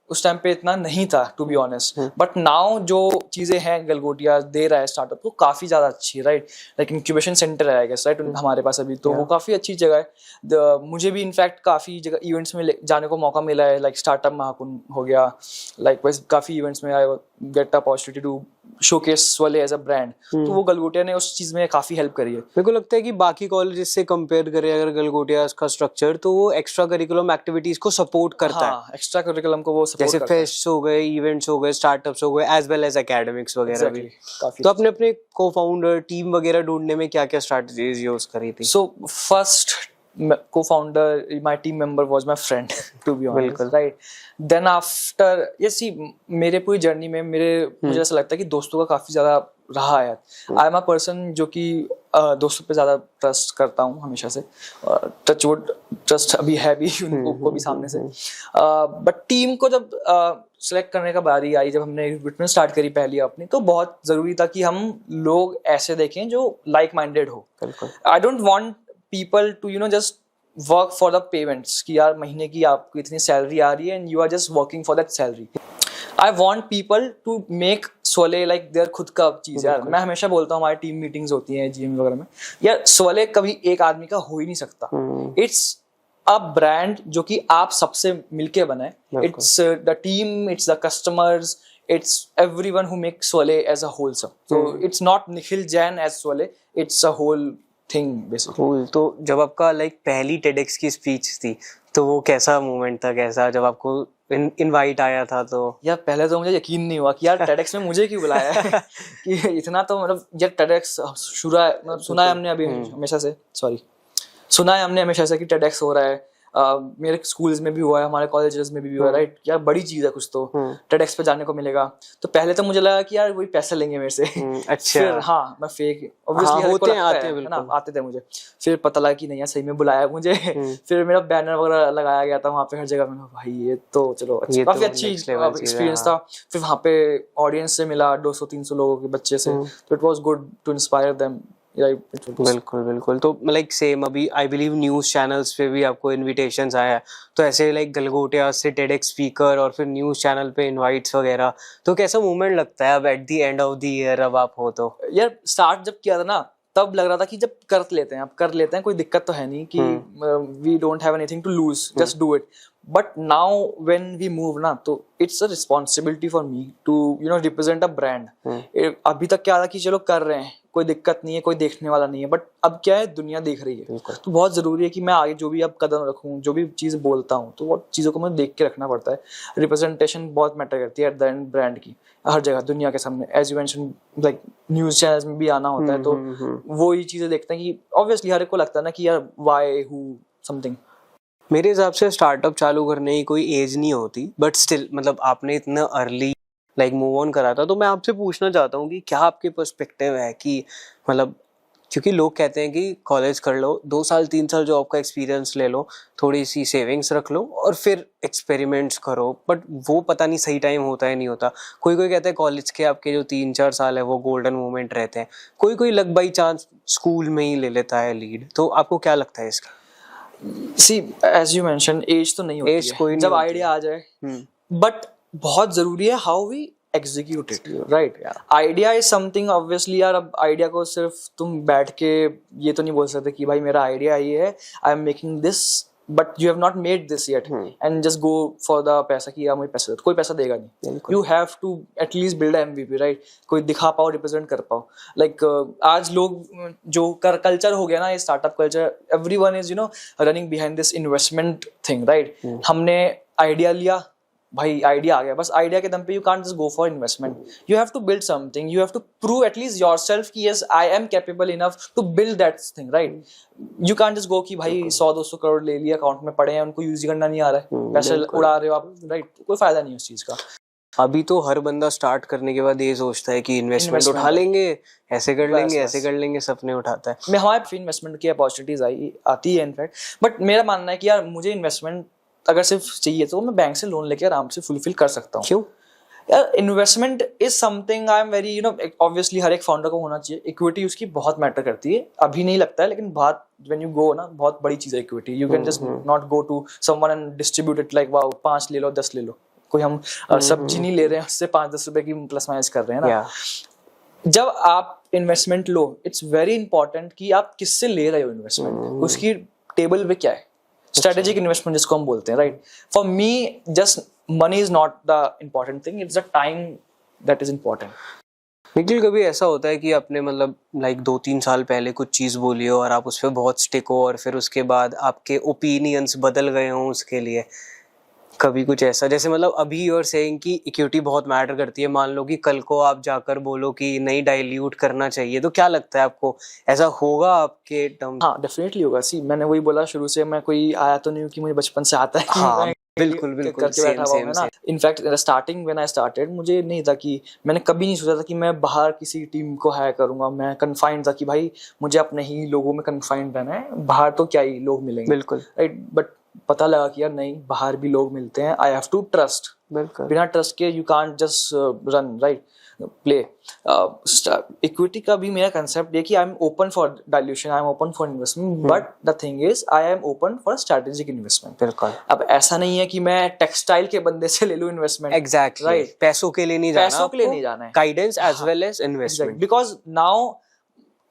उस टाइम पे इतना नहीं था to be honest, but now जो चीजें हैं गलगोटिया दे रहा है स्टार्टअप को काफी ज्यादा अच्छी है, राइट? लाइक इंक्यूबेशन सेंटर है राइट हमारे पास अभी, तो वो काफी अच्छी जगह है। मुझे भी इनफैक्ट काफी जगह इवेंट्स में जाने को मौका मिला है, लाइक स्टार्टअप महाकुंभ हो गया, लाइक वैसे काफी इवेंट्स में I get opportunity to showcase वाले एज अ ब्रांड, तो वो गलगोटिया ने उस चीज में काफी हेल्प करी है। मेरे को लगता है कि बाकी कॉलेजेस से कंपेयर करें अगर गलगोटिया का स्ट्रक्चर, तो वो एक्स्ट्रा करिकुलम एक्टिविटीज को सपोर्ट करता है। हाँ, एक्स्ट्रा करिकुलम को वो सपोर्ट जैसे करता है। फेस्ट्स हो गए, इवेंट्स हो गए, स्टार्टअप्स हो गए, एज वेल एज एकेडमिक्स वगैरह भी। काफी। तो आपने अपने को फाउंडर टीम वगैरह ढूंढने में क्या क्या स्ट्रेटजीज यूज करी थी? So first co-founder, my team member was my friend to be honest, right? Then after, yes, see, मेरे पूरी जर्नी में मुझे ऐसा लगता है कि दोस्तों का काफी ज्यादा रहा है। आई एम अ पर्सन जो कि दोस्तों पे ज्यादा ट्रस्ट करता हूँ हमेशा से, टचवुड ट्रस्ट अभी है भी उनको भी सामने से। बट टीम को जब सेलेक्ट करने का बारी आई, जब हमने रिक्रूटमेंट स्टार्ट करी पहली अपनी, तो बहुत जरूरी था कि हम लोग ऐसे देखें जो लाइक माइंडेड हो। आई don't want people to just work for the payments कि यार महीने की आपको इतनी सैलरी आ रही है and you are just working for that salary. I want people to make Sole like their खुद का चीज। यार मैं हमेशा बोलता हूँ, हमारी टीम मीटिंग्स होती हैं जीएम वगैरह में, यार सोले कभी एक आदमी का हो ही नहीं सकता। इट्स अ ब्रांड जो कि आप सबसे मिलके बनाए। It's the team, it's the customers, it's everyone who makes Swale as a wholesome. So it's not Nikhil Jain as Swale, it's a whole thing basically. Cool. तो जब आपका पहली TEDx की स्पीच थी, तो वो कैसा मोमेंट था? कैसा जब आपको इनवाइट आया था? तो यार पहले तो मुझे यकीन नहीं हुआ कि यार TEDx में मुझे क्यों बुलाया है कि इतना तो यार TEDx सुना है हमने अभी हमेशा से, सुना है हमने हमेशा से कि TEDx हो रहा है। मेरे स्कूल्स में भी हुआ है, हमारे कॉलेजेस में भी हुआ है, राइट? यार बड़ी चीज है कुछ तो, TEDx पे जाने को मिलेगा। तो पहले तो मुझे लगा कि यार वही पैसे लेंगे मेरे से। अच्छा। फिर हाँ, मैं फेक ऑब्वियसली आते थे मुझे। फिर पता लगा कि नहीं यार सही में बुलाया मुझे। फिर मेरा बैनर वगैरह लगाया गया था वहाँ पे हर जगह में। भाई ये तो चलो काफी अच्छी एक्सपीरियंस था। फिर वहाँ पे ऑडियंस से मिला 200-300 लोगों के बच्चे से, तो it was good to inspire them. बिल्कुल। तो सेम अभी आई बिलीव न्यूज चैनल्स पे भी आपको इनविटेशंस आया है, तो ऐसे गलगोटिया से TEDx स्पीकर और फिर न्यूज चैनल पे इनवाइट्स वगैरह, तो कैसा मोमेंट लगता है अब eight the end of the year अब आप हो? तो यार स्टार्ट जब किया था ना, तब लग रहा था कि जब कर लेते हैं कोई दिक्कत तो है नहीं, कि we don't have anything to lose, just do it. But now when we move ना, तो it's a responsibility for me to represent a brand. अभी तक क्या था कि चलो कर रहे हैं, कोई दिक्कत नहीं है, कोई देखने वाला नहीं है, बट अब क्या है, दुनिया देख रही है। तो बहुत जरूरी है कि मैं आगे जो भी अब कदम रखूं, जो भी चीज बोलता हूँ, तो वो चीजों को मुझे देख के रखना पड़ता है। रिप्रेजेंटेशन बहुत मैटर करती है एट द एंड ब्रांड की, हर जगह दुनिया के सामने। As you mention like news channels में भी आना होता है, तो वो ही चीजें देखते हैं कि ऑब्वियसली हर एक को लगता है ना कि यार व्हाई हु समथिंग। मेरे हिसाब से स्टार्टअप चालू करने की कोई एज नहीं होती, बट स्टिल आपने इतना अर्ली मूव ऑन करा था, तो मैं आपसे पूछना चाहता हूँ कि क्या आपके पर्सपेक्टिव है कि क्योंकि लोग कहते हैं कि कॉलेज कर लो, 2 साल 3 साल जॉब का एक्सपीरियंस ले लो, थोड़ी सी सेविंग्स रख लो और फिर एक्सपेरिमेंट्स करो, बट वो पता नहीं सही टाइम होता है नहीं होता। कोई कहता है कॉलेज के आपके जो 3-4 साल है वो गोल्डन मोमेंट रहते हैं, कोई लक बाई चांस स्कूल में ही ले लेता है लीड। तो आपको क्या लगता है इसका? सी एज यू मेंशन, एज तो नहीं होती है, कोई जब आइडिया आ जाए, बट बहुत जरूरी है how we execute it, right? Idea is something obviously यार, अब आइडिया को सिर्फ तुम बैठ के ये तो नहीं बोल सकते कि भाई मेरा आइडिया ये है, I am making this, but you have not made this yet and just go for the पैसा कि यार मुझे पैसा दो। कोई पैसा देगा नहीं। You have to at least build MVP, right? कोई दिखा पाओ, रिप्रेजेंट कर पाओ। लाइक आज लोग जो कल्चर हो गया ना, ये startup culture, everyone is running behind this investment thing, right? हमने आइडिया लिया, भाई आइडिया आ गया, बस आइडिया के दम पे you can't just go for investment. You have to build something, you have to prove at least yourself कि yes I am capable enough to build that thing, right? You can't just go कि भाई 100-200 करोड़ ले लिया, account में पड़े हैं, उनको use करना नहीं आ रहा है, पैसे उड़ा रहे हो आप, राइट? कोई फायदा नहीं है उस चीज का। अभी तो हर बंदा स्टार्ट करने के बाद ये सोचता है कि इन्वेस्टमेंट उठा लेंगे, ऐसे कर लेंगे, सपने उठाता है। मैं हमारे इन्वेस्टमेंट की अपॉर्चुनिटीज आती है इनफैक्ट, बट मेरा मानना है कि यार मुझे इन्वेस्टमेंट अगर सिर्फ चाहिए तो मैं बैंक से लोन लेके आराम से फुलफिल कर सकता हूँ। क्यों? यार investment is something I am very obviously हर एक फाउंडर को होना चाहिए। इक्विटी उसकी बहुत मैटर करती है, अभी नहीं लगता है, लेकिन बहुत व्हेन यू गो ना, बहुत बड़ी चीज है equity. You can just not go to someone and distribute it like wow 5 ले लो 10 ले लो। कोई हम सब्जी नहीं ले रहे हैं उससे 5-10 रुपए की प्लस माइनस कर रहे हैं ना। जब आप investment low, it's very important कि आप किससे ले रहे हो इन्वेस्टमेंट, उसकी टेबल पे क्या है। स्ट्रेटेजिक इन्वेस्टमेंट जिसको हम बोलते हैं, right? For me just money is not the important thing, it's the time that is important. Nikhil, कभी ऐसा होता है कि आपने मतलब लाइक 2-3 साल पहले कुछ चीज़ बोली हो और आप उस पर बहुत स्टिक हो और फिर उसके बाद आपके ओपिनियंस बदल गए हों उसके लिए? कभी कुछ ऐसा, जैसे मतलब अभी यूर सेइंग कि इक्विटी बहुत मैटर करती है, मान लो कि कल को आप जाकर बोलो कि नहीं डाइल्यूट करना चाहिए, तो क्या लगता है आपको, ऐसा होगा आपके टर्म? हाँ डेफिनेटली होगा। सी मैंने वही बोला शुरू से, मैं कोई आया तो नहीं हूँ कि मुझे बचपन से आता है कि हाँ, मैं बिल्कुल बिल्कुल करके बैठा हुआ हूँ, है ना। In fact starting when I started मुझे नहीं था कि, मैंने कभी नहीं सोचा था कि मैं बाहर किसी टीम को हायर करूंगा। मैं कन्फाइंड था कि भाई मुझे अपने ही लोगों में कन्फाइंड रहना है, बाहर तो क्या ही लोग मिलेंगे, बिल्कुल राइट। बट पता लगा कि यार नहीं, बाहर भी लोग मिलते हैं। आई हैव टू ट्रस्ट, बिल्कुल बिना ट्रस्ट के you can't just run, right, play. Equity का भी मेरा कंसेप्ट ये कि I am open for dilution, I am open for investment, but the thing is I am open for strategic investment. बिल्कुल। अब ऐसा नहीं है कि मैं टेक्सटाइल के बंदे से ले लूं इन्वेस्टमेंट, एग्जैक्टली, राइट। पैसों के लिए नहीं जाना, पैसों के लिए नहीं जाना है, guidance as well as investment, because now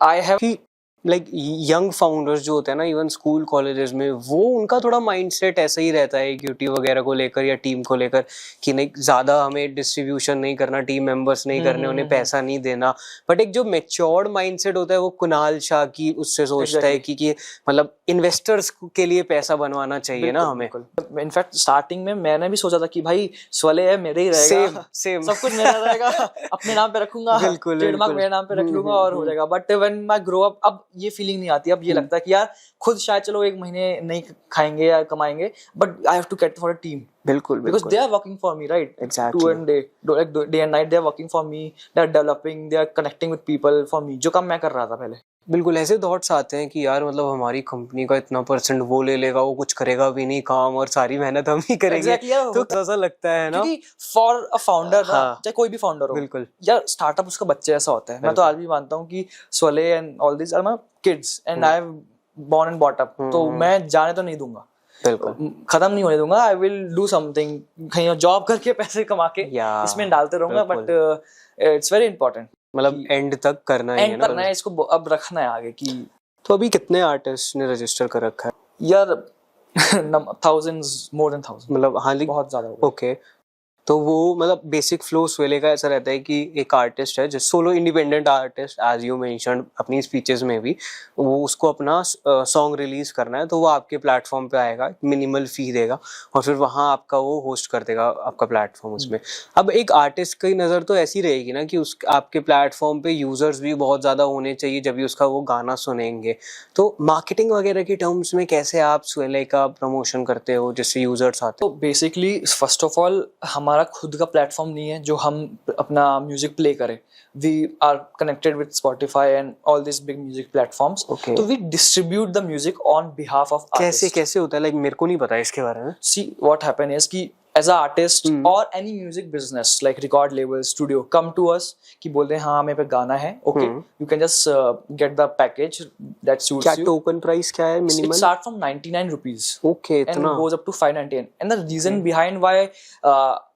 I have कि लाइक यंग फाउंडर्स जो होते हैं ना, इवन स्कूल कॉलेजेस में, वो उनका थोड़ा माइंडसेट ऐसा ही रहता है इक्विटी वगैरह को लेकर या टीम को लेकर कि नहीं ज़्यादा हमें डिस्ट्रीब्यूशन नहीं करना, टीम मेंबर्स नहीं करने, उन्हें पैसा नहीं देना। बट एक जो मैच्योर्ड माइंडसेट होता है वो कुणाल शाह की उससे सोचता है कि मतलब इन्वेस्टर्स के लिए पैसा बनवाना चाहिए ना हमें। इनफैक्ट स्टार्टिंग में मैंने भी सोचा था कि भाई स्वले है मेरे ही रहेगा, सेम सब कुछ मेरा रहेगा, अपने नाम पे रखूंगा, ट्रेडमार्क मेरे नाम पे रख लूंगा और हो जाएगा। But when I grow up, अब ये फीलिंग नहीं आती। अब ये लगता है कि यार खुद शायद चलो एक महीने नहीं खाएंगे या कमाएंगे, but I have to get for a team, बिल्कुल, because they are working for me, right? Exactly. 2 and day and night they are working for me, they are developing, they are connecting with people for me, जो काम मैं कर रहा था पहले। बिल्कुल, ऐसे थॉट्स आते हैं कि यार मतलब हमारी कंपनी का इतना परसेंट वो ले लेगा, वो कुछ करेगा भी नहीं काम और सारी मेहनत हम ही करेंगे। Exactly, तो ऐसा लगता है ना, क्योंकि फॉर अ फाउंडर, हाँ, चाहे कोई भी फाउंडर हो, बिल्कुल यार स्टार्टअप उसका बच्चे ऐसा होता है। मैं तो आज भी मानता हूँ कि Swalay and all this are my kids and I have born and brought up, तो मैं जाने तो नहीं दूंगा, बिल्कुल खत्म नहीं होने दूंगा। आई विल डू समथिंग, कहीं जॉब करके पैसे कमा के इसमें डालते रहूंगा, बट इट्स वेरी इंपॉर्टेंट, मतलब एंड तक करना है, एंड करना है इसको, अब रखना है आगे की। तो अभी कितने आर्टिस्ट ने रजिस्टर कर रखा है यार? thousands, more than thousands, मतलब? हाँ, बहुत ज्यादा हो गया। ओके, तो वो मतलब बेसिक फ्लो स्वेले का ऐसा रहता है कि एक आर्टिस्ट है जो solo independent artist, as you mentioned अपनी स्पीचेस में भी, वो उसको अपना सॉन्ग रिलीज करना है तो वो आपके प्लेटफॉर्म पे आएगा, मिनिमल फी देगा और फिर वहाँ आपका वो होस्ट कर देगा आपका प्लेटफॉर्म उसमें। अब एक आर्टिस्ट की नज़र तो ऐसी रहेगी ना कि उस आपके प्लेटफॉर्म पे यूजर्स भी बहुत ज़्यादा होने चाहिए जब भी उसका वो गाना सुनेंगे। तो मार्केटिंग वगैरह के टर्म्स में कैसे आप स्वेले का प्रमोशन करते हो जिससे यूजर्स आते तो बेसिकली फर्स्ट ऑफ ऑल हमारा खुद का प्लेटफॉर्म नहीं है जो हम अपना म्यूजिक प्ले करें। We are connected with Spotify and all this big music platforms, तो we distribute the music on behalf of artist. कैसे होता है? लाइक मेरे को नहीं पता इसके बारे में। सी व्हाट हैपन इज कि as an artist or any music business like record label, studio come to us कि बोलते हैं हाँ मेरे पे गाना है, okay, you can just get the package that suits क्या you। टोकन प्राइस क्या है minimum? It start from 99 rupees, okay, and goes up to 599, and the reason behind why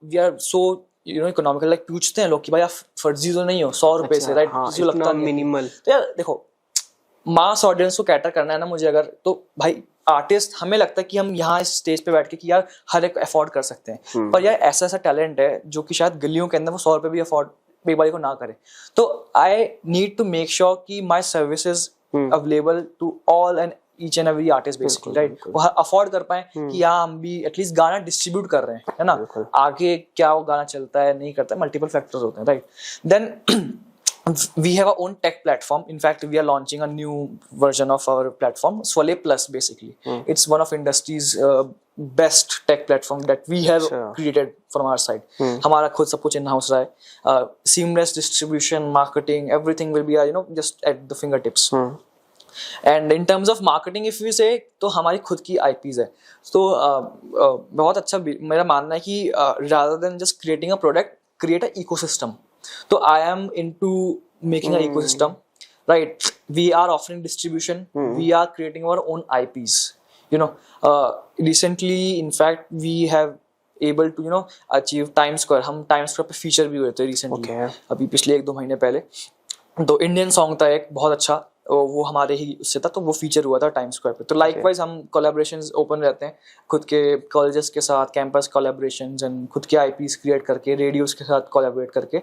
we are so economical, like पूछते हैं लोग कि भाई आप फर्जी तो नहीं हो 100 रुपए से, राइट? किसी को लगता नहीं मिनिमल। तो यार देखो, मास ऑडियंस को कैटर करना है ना मुझे, अगर तो भाई आर्टिस्ट, हमें लगता है कि हम यहाँ इस स्टेज पे बैठ के कि यार हर एक अफोर्ड कर सकते हैं, पर यार ऐसा ऐसा टैलेंट है जो कि शायद गलियों के अंदर वो 100 रुपए भी अफोर्ड एक बारी को ना करे। तो I need to make sure कि my services available to all and each and every artist basically, right? वो अफोर्ड कर पाए कि हाँ हम भी एटलीस्ट गाना डिस्ट्रीब्यूट कर रहे हैं, है ना? आगे क्या वो गाना चलता है नहीं करता है, मल्टीपल फैक्टर्स होते हैं, right? Then we have our own tech platform. In fact, we are launching a new version of our platform, Swale Plus basically. It's one of industry's best tech platform that we have created from our side. हमारा खुद सब कुछ in-house रहा है, seamless distribution, marketing, everything will be just at the fingertips. And in terms of marketing, if we say, तो हमारी खुद की IPs है, तो बहुत अच्छा मेरा मानना है कि rather than just creating a product, create a ecosystem. So I am into making an ecosystem, right? We are offering distribution. We are creating our own IPs. Recently, in fact, we have able to achieve Times Square. हम Times Square पे feature भी हुए थे recently. अभी पिछले 1-2 महीने पहले। तो इंडियन सॉन्ग था एक बहुत अच्छा, वो हमारे ही उससे था, तो वो फीचर हुआ था टाइम स्क्वायर पे। तो लाइकवाइज हम कोलैबोरेशंस ओपन रहते हैं खुद के कॉलेजेस के साथ, कैंपस कोलैबोरेशंस एंड खुद के आईपीस क्रिएट करके, रेडियोस के साथ कोलैबोरेट करके।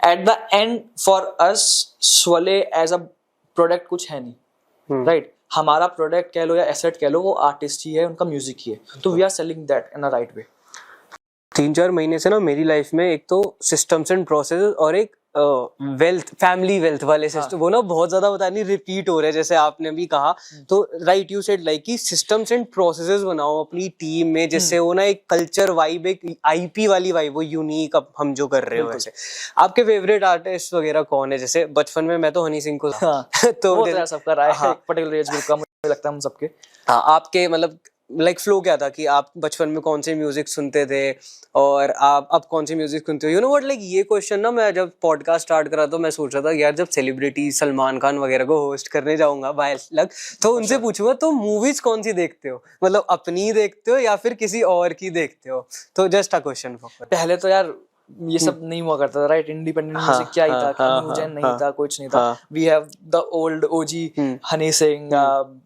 At the end for us Swalay as a product कुछ है नहीं, राइट? हमारा प्रोडक्ट कह लो या एसेट कह लो, वो आर्टिस्ट ही है, उनका म्यूजिक ही है, तो we are selling that in a right way. 3-4 महीने से ना मेरी लाइफ में एक तो सिस्टम्स एंड प्रोसेसेस और एक वेल्थ, फैमिली वेल्थ वाले सिस्टम, वो ना बहुत ज्यादा पता नहीं रिपीट हो रहे हैं, जैसे आपने भी कहा। तो राइट, यू सेड लाइक कि सिस्टम्स एंड प्रोसेसेस बनाओ अपनी टीम में, जिससे वो ना एक कल्चर वाइब, एक आईपी वाली वाइब, वो यूनिक अब हम जो कर रहे हो। वैसे आपके फेवरेट आर्टिस्ट वगैरह कौन है? जैसे बचपन में मैं तो हनी सिंह को तो वो तो सबका राय है, एक पर्टिकुलर एज ग्रुप का, मुझे लगता है हम सबके। हाँ, आपके मतलब लाइक फ्लो क्या था कि आप बचपन में कौन से म्यूजिक सुनते थे और आप अब कौन से म्यूजिक सुनते हो? यू नो व्हाट, लाइक ये क्वेश्चन ना मैं जब पॉडकास्ट स्टार्ट करा तो मैं सोच रहा था यार जब सेलिब्रिटी सलमान खान वगैरह को होस्ट करने जाऊंगा बाय लक, तो उनसे पूछूंगा तो मूवीज कौन सी देखते हो, मतलब अपनी देखते हो या फिर किसी और की देखते हो? तो जस्ट अ क्वेश्चन फॉर। पहले तो यार ये सब नहीं हुआ करता था, राइट? इंडिपेंडेंट म्यूजिक क्या ही था, न्यूजन नहीं था, कुछ नहीं था। वी हैव द ओल्ड ओजी हनी सिंह,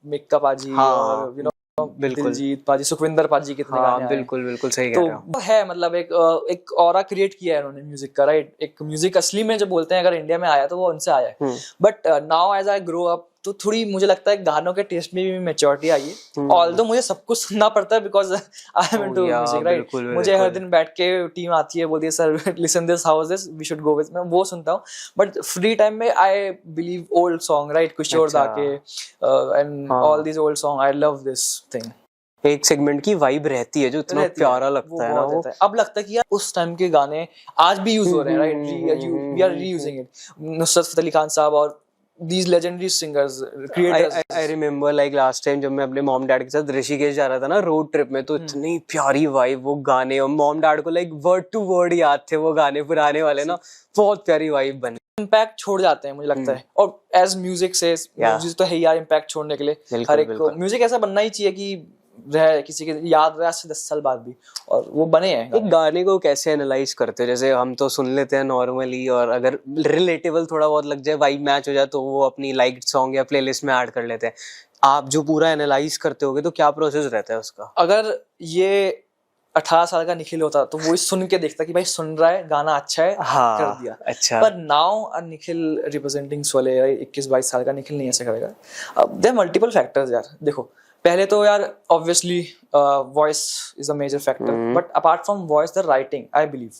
मिक्का पाजी, और यू नो दिलजीत पाजी, सुखविंदर पाजी, कितने गाने आए। बिल्कुल बिल्कुल सही कह रहे हो। तो है मतलब एक ऑरा क्रिएट किया है उन्होंने म्यूजिक का, राइट? एक म्यूजिक असली में जो बोलते हैं अगर इंडिया में आया तो वो उनसे आया है। But now as I grow up तो थोड़ी मुझे लगता है गानों के टेस्ट में भी मैच्योरिटी आई है। ऑल्दो मुझे सब कुछ सुनना पड़ता है because I am into music, right? मुझे हर दिन बैठ के टीम आती है, बोलती है sir listen this, how is this, we should go with, मैं वो सुनता हूँ। बट फ्री टाइम में I believe old song, right? Kishore da के and all these old song, I love this thing. एक सेगमेंट की वाइब रहती है जो इतना प्यारा लगता है ना वो। अब लगता है कि यार उस टाइम के गाने आज भी यूज हो रहे हैं, right? We are reusing it. Nusrat Fateh Ali Khan Sahab और these legendary singers, creators. I remember like last time जब मैं अपने मॉम डैड के साथ ऋषिकेश जा रहा था ना रोड ट्रिप में, तो इतनी प्यारी वाइब, वो गाने, और मॉम डैड को लाइक वर्ड टू वर्ड याद थे वो गाने पुराने वाले ना, बहुत प्यारी वाइब बनी। इम्पैक्ट छोड़ जाते हैं मुझे लगता है, और एज म्यूजिक से म्यूजिक तो है यार इम्पैक्ट छोड़ने के लिए। हर एक म्यूजिक ऐसा बनना ही चाहिए कि रहे किसी के याद रहे आज से 10 साल बाद भी, और वो बने हैं। एक गाने को कैसे एनालाइज करते हैं? जैसे हम तो सुन लेते हैं नॉर्मली, और अगर रिलेटेबल थोड़ा बहुत लग जाए, वाइब मैच हो जाए, तो वो अपनी लाइक्ड सॉन्ग या प्लेलिस्ट में ऐड कर लेते हैं। आप जो पूरा एनालाइज करते होगे तो क्या प्रोसेस रहता है उसका? अगर ये 18 साल का निखिल होता तो वो सुन के देखता कि भाई सुन रहा है, गाना अच्छा है, हाँ, कर दिया। अच्छा। पर नाउ निखिल रिप्रेजेंटिंग सोले, 21-22 साल का निखिल नहीं ऐसा करेगा। देयर मल्टीपल फैक्टर्स यार। देखो पहले तो यार obviously voice is a major factor, but apart from voice the writing I believe,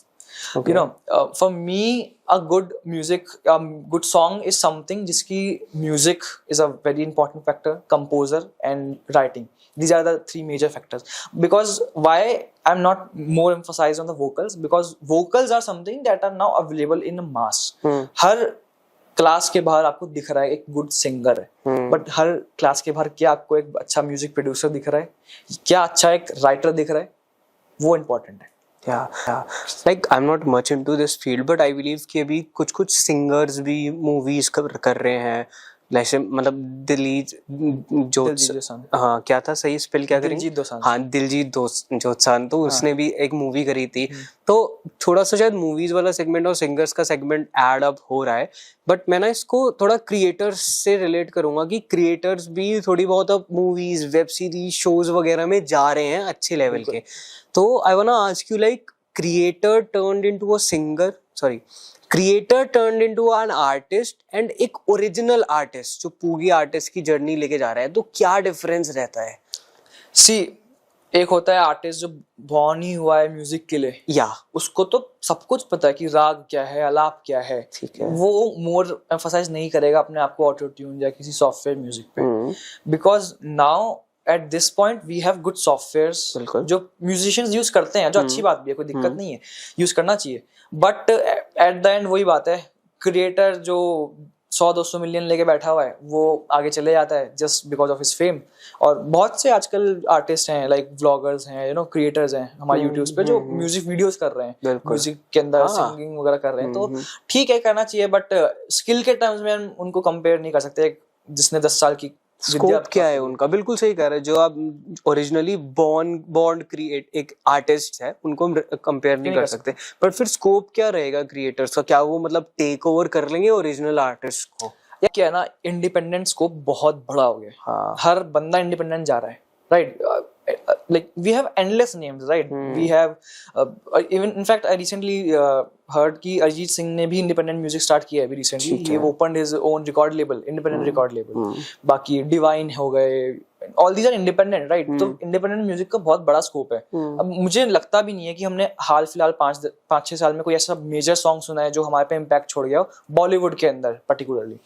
you know, for me a good music, good song is something जिसकी music is a very important factor, composer and writing, these are the 3 major factors. Because why I'm not more emphasized on the vocals, because vocals are something that are now available in a mass. Her class के बाहर आपको दिख रहा है एक good singer है, but her class के बाहर क्या आपको एक अच्छा म्यूजिक प्रोड्यूसर दिख रहा है, क्या अच्छा एक राइटर दिख रहा है, वो इम्पोर्टेंट है। Like I am not much into this field, but I believe कि अभी कुछ सिंगर्स भी मूवीज कर रहे हैं, जैसे मतलब दिलजीत दोसांझ, हाँ क्या था सही स्पेल क्या करेंगे? दिलजीत दोसांझ, हाँ दिलजीत दोसांझ, तो उसने भी एक मूवी करी थी। तो थोड़ा सा शायद मूवीज वाला सेगमेंट और सिंगर्स का सेगमेंट एड अप हो रहा है, बट मैं ना इसको थोड़ा क्रिएटर्स से रिलेट करूंगा कि क्रिएटर्स भी थोड़ी बहुत अब मूवीज, वेब सीरीज, शोज वगैरह में जा रहे हैं अच्छे लेवल के। तो I want to ask you, like creator turned into a singer, sorry creator turned into an artist and एक ओरिजिनल आर्टिस्ट जो पूरी आर्टिस्ट की जर्नी लेके जा रहा है, तो क्या डिफरेंस रहता है? सी, एक होता है आर्टिस्ट जो बॉर्न ही हुआ है म्यूजिक के लिए, या उसको तो सब कुछ पता है कि राग क्या है, आलाप क्या है, ठीक है, वो मोर एम्फसाइज नहीं करेगा अपने आप को ऑटो ट्यून या किसी सॉफ्टवेयर म्यूजिक पे, because now at this point we have good softwares जो म्यूजिशियंस यूज करते हैं, जो अच्छी बात भी है, कोई दिक्कत नहीं है, यूज करना चाहिए। बट एट द एंड वही बात है, क्रिएटर जो 100-200 मिलियन लेके बैठा हुआ है वो आगे चले जाता है just because of his fame. और बहुत से आजकल आर्टिस्ट हैं, लाइक व्लॉगर्स हैं, यू नो, क्रिएटर्स हैं हमारे यूट्यूब पे जो म्यूजिक वीडियोस कर रहे हैं, म्यूजिक के अंदर सिंगिंग वगैरह कर रहे हैं, तो ठीक है करना चाहिए, बट स्किल के टर्म्स में हम उनको कंपेयर नहीं कर सकते। जिसने 10 साल की स्कोप क्या है उनका, बिल्कुल सही कह रहे हैं, जो आप ओरिजिनली बॉर्न क्रिएट एक आर्टिस्ट है उनको हम कंपेयर नहीं कर सकते, बट फिर स्कोप क्या रहेगा क्रिएटर्स का? क्या वो मतलब टेक ओवर कर लेंगे ओरिजिनल आर्टिस्ट को? या क्या है ना, इंडिपेंडेंट स्कोप बहुत बड़ा हो गया है। हाँ। हर बंदा इंडिपेंडेंट जा रहा है, right? Like we have endless names, right? We have even in fact I recently heard कि अरिजीत सिंह ने भी independent music start किया है अभी recently. He opened his own record label, independent record label. बाकी डिवाइन हो गए, all these are independent, right? तो independent music का बहुत बड़ा स्कोप है। अब मुझे लगता भी नहीं है कि हमने हाल फिलहाल 5-6 साल में कोई ऐसा मेजर सॉन्ग सुना है जो हमारे पे इम्पैक्ट छोड़ गया हो बॉलीवुड के अंदर पर्टिकुलरली।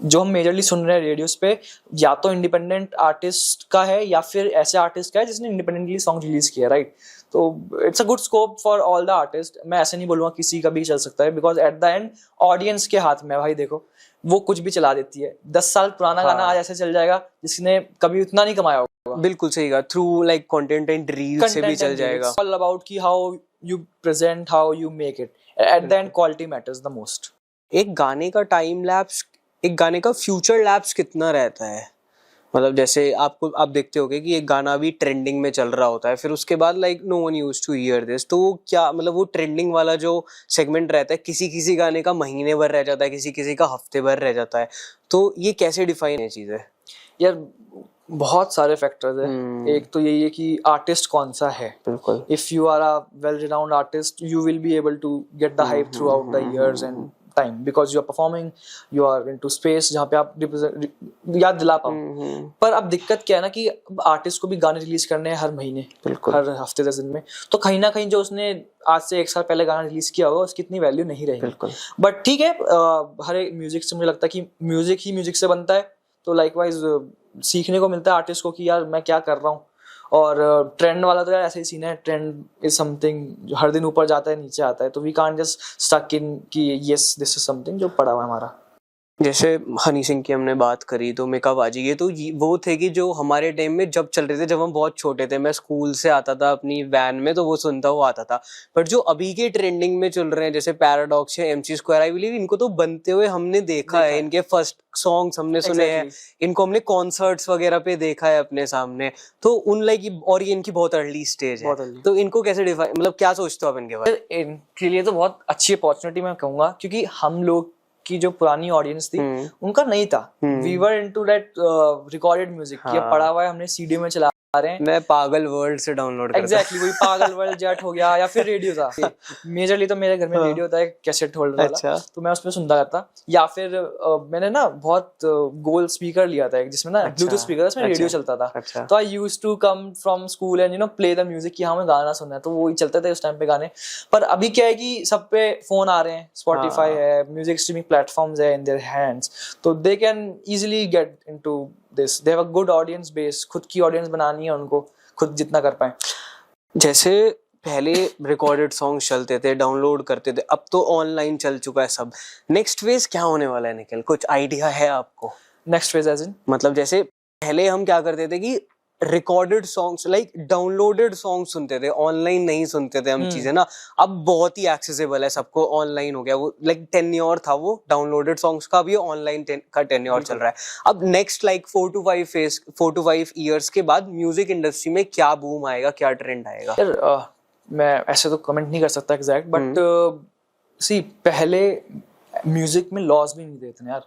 जो हम मेजरली सुन रहे हैं रेडियोस पे, या तो इंडिपेंडेंट आर्टिस्ट का है या फिर ऐसे आर्टिस्ट का है जिसने इंडिपेंडेंटली सॉन्ग रिलीज किया, राइट? तो it's a good scope for all the artist. मैं ऐसे नहीं बोलूँगा किसी का भी चल सकता है, because at the and audience के हाथ में भाई, देखो वो कुछ भी चला देती है। 10 साल पुराना गाना आज ऐसे चल जाएगा जिसने कभी उतना नहीं कमाया होगा। बिल्कुल सही कहा, through like content and reel से भी चल जाएगा। ऑल अबाउट कि how you present, how you make it, eight the and quality matters the most. एक गाने का टाइम लैप्स, एक गाने का फ्यूचर लैप्स कितना रहता है? मतलब जैसे आप देखते होगे कि एक गाना अभी ट्रेंडिंग में चल रहा होता है, फिर उसके बाद like no one used to hear this, तो क्या मतलब वो ट्रेंडिंग वाला जो सेगमेंट रहता है, किसी गाने का महीने भर रह जाता है, किसी का हफ्ते भर रह जाता है, तो ये कैसे डिफाइन है चीज़ है? यार बहुत सारे फैक्टर्स हैं। एक तो यही है कि आर्टिस्ट कौन सा है। बिल्कुल। If you are a well renowned artist, you will be able to get the hype throughout the years and time, because you are performing, you are into space जहाँ पे आप याद दिला पाओ। पर अब दिक्कत क्या है ना कि आर्टिस्ट को भी गाने रिलीज करने हैं हर महीने, हर हफ्ते 10 दिन में, तो कहीं ना कहीं जो उसने आज से 1 साल पहले गाना रिलीज किया होगा उसकी इतनी वैल्यू नहीं रहेगी। बट ठीक है, हर एक म्यूजिक से मुझे लगता है कि म्यूजिक ही म्यूजिक से बनता है, तो लाइकवाइज सीखने को मिलता है आर्टिस्ट को कि यार मैं क्या कर रहा हूँ। और ट्रेंड वाला तो यार ऐसे ही सीन है, ट्रेंड इज समथिंग जो हर दिन ऊपर जाता है नीचे आता है, तो we can't just stuck in कि यस दिस इज समथिंग जो पड़ा हुआ है हमारा। जैसे हनी सिंह की हमने बात करी, तो मेका बाजी, ये तो वो थे कि जो हमारे टाइम में जब चल रहे थे, जब हम बहुत छोटे थे, मैं स्कूल से आता था अपनी वैन में तो वो सुनता हुआ आता था। पर जो अभी के ट्रेंडिंग में चल रहे हैं जैसे पैराडॉक्स या MC स्क्वायर, आई बिलीव इनको तो बनते हुए हमने देखा है, इनके फर्स्ट सॉन्ग्स हमने सुने हैं, इनको हमने कॉन्सर्ट्स वगैरह पे देखा है अपने सामने, तो उन लाइक, और ये इनकी बहुत अर्ली स्टेज है, तो इनको कैसे डिफाइन, मतलब क्या सोचते हो आप इनके बारे में? इनके लिए तो बहुत अच्छी अपॉर्चुनिटी मैं कहूँगा, क्योंकि हम लोग की जो पुरानी ऑडियंस थी उनका नहीं था। We were into that recorded music, ये पड़ा हुआ है, हमने CD में चला रहे हैं। मैं पागल वर्ल्ड से डाउनलोड करता। एग्जैक्टली वही पागल वर्ल्ड जेट हो गया, या फिर रेडियो था। मेजरली तो मेरे घर में रेडियो था, एक कैसेट होल्डर वाला, तो मैं उसमें सुनता रहता। या फिर मैंने ना बहुत गोल स्पीकर लिया था जिसमें ना ब्लूटूथ स्पीकर था, उसमें रेडियो चलता था। तो I used to come from school and play the music कि हाँ मैं गाना सुनना है, तो वो ही चलते थे उस टाइम पे गाने। पर अभी क्या है कि सब पे फोन आ रहे हैं, स्पॉटिफाई है, म्यूजिक स्ट्रीमिंग प्लेटफॉर्म्स है इन देयर हैंड्स, तो they can easily get into this. They have a good audience base, खुद की ऑडियंस बनानी है उनको, खुद जितना कर पाए। जैसे पहले रिकॉर्डेड सॉन्ग चलते थे, डाउनलोड करते थे, अब तो ऑनलाइन चल चुका है सब। नेक्स्ट फेज क्या होने वाला है निखिल, कुछ आइडिया है आपको? नेक्स्ट फेज एज इन मतलब जैसे पहले हम क्या करते थे कि recorded songs like downloaded song सुनते थे, ऑनलाइन नहीं सुनते थे हम चीजें ना। अब बहुत ही एक्सेसिबल है, सबको ऑनलाइन हो गया। वो लाइक टेन्योर था वो डाउनलोडेड सॉन्ग्स का, भी ऑनलाइन का टेन्योर चल रहा है। अब नेक्स्ट लाइक 4 to 5 ईयर्स के बाद म्यूजिक इंडस्ट्री में क्या बूम आएगा, क्या ट्रेंड आएगा? यार मैं ऐसे तो कमेंट नहीं कर सकता एग्जैक्ट, बट सी पहले म्यूजिक में लॉस भी नहीं देते यार।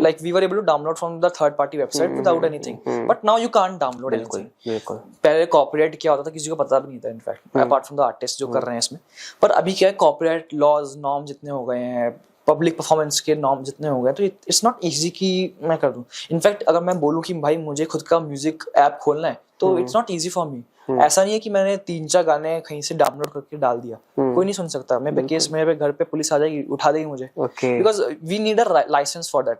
Like we were able to download from the third party website without anything, but now you can't download anything. पहले कॉपीराइट क्या होता था किसी को पता भी नहीं था in fact, apart from the artist जो कर रहे हैं इसमें। पर अभी क्या है, कॉपीराइट लॉज नॉर्म जितने हो गए हैं, पब्लिक परफॉर्मेंस के नॉर्म जितने हो गए, तो इट्स नॉट इजी कि मैं कर दूं। इनफैक्ट अगर मैं बोलूं कि भाई मुझे खुद का म्यूजिक ऐप खोलना है, तो इट्स नॉट इजी फॉर मी। ऐसा नहीं है कि मैंने 3-4 गाने कहीं से डाउनलोड करके डाल दिया, कोई नहीं सुन सकता। मैं केस मेरे घर पे पुलिस आ जाएगी, उठा देगी मुझे, because we need a licence for that.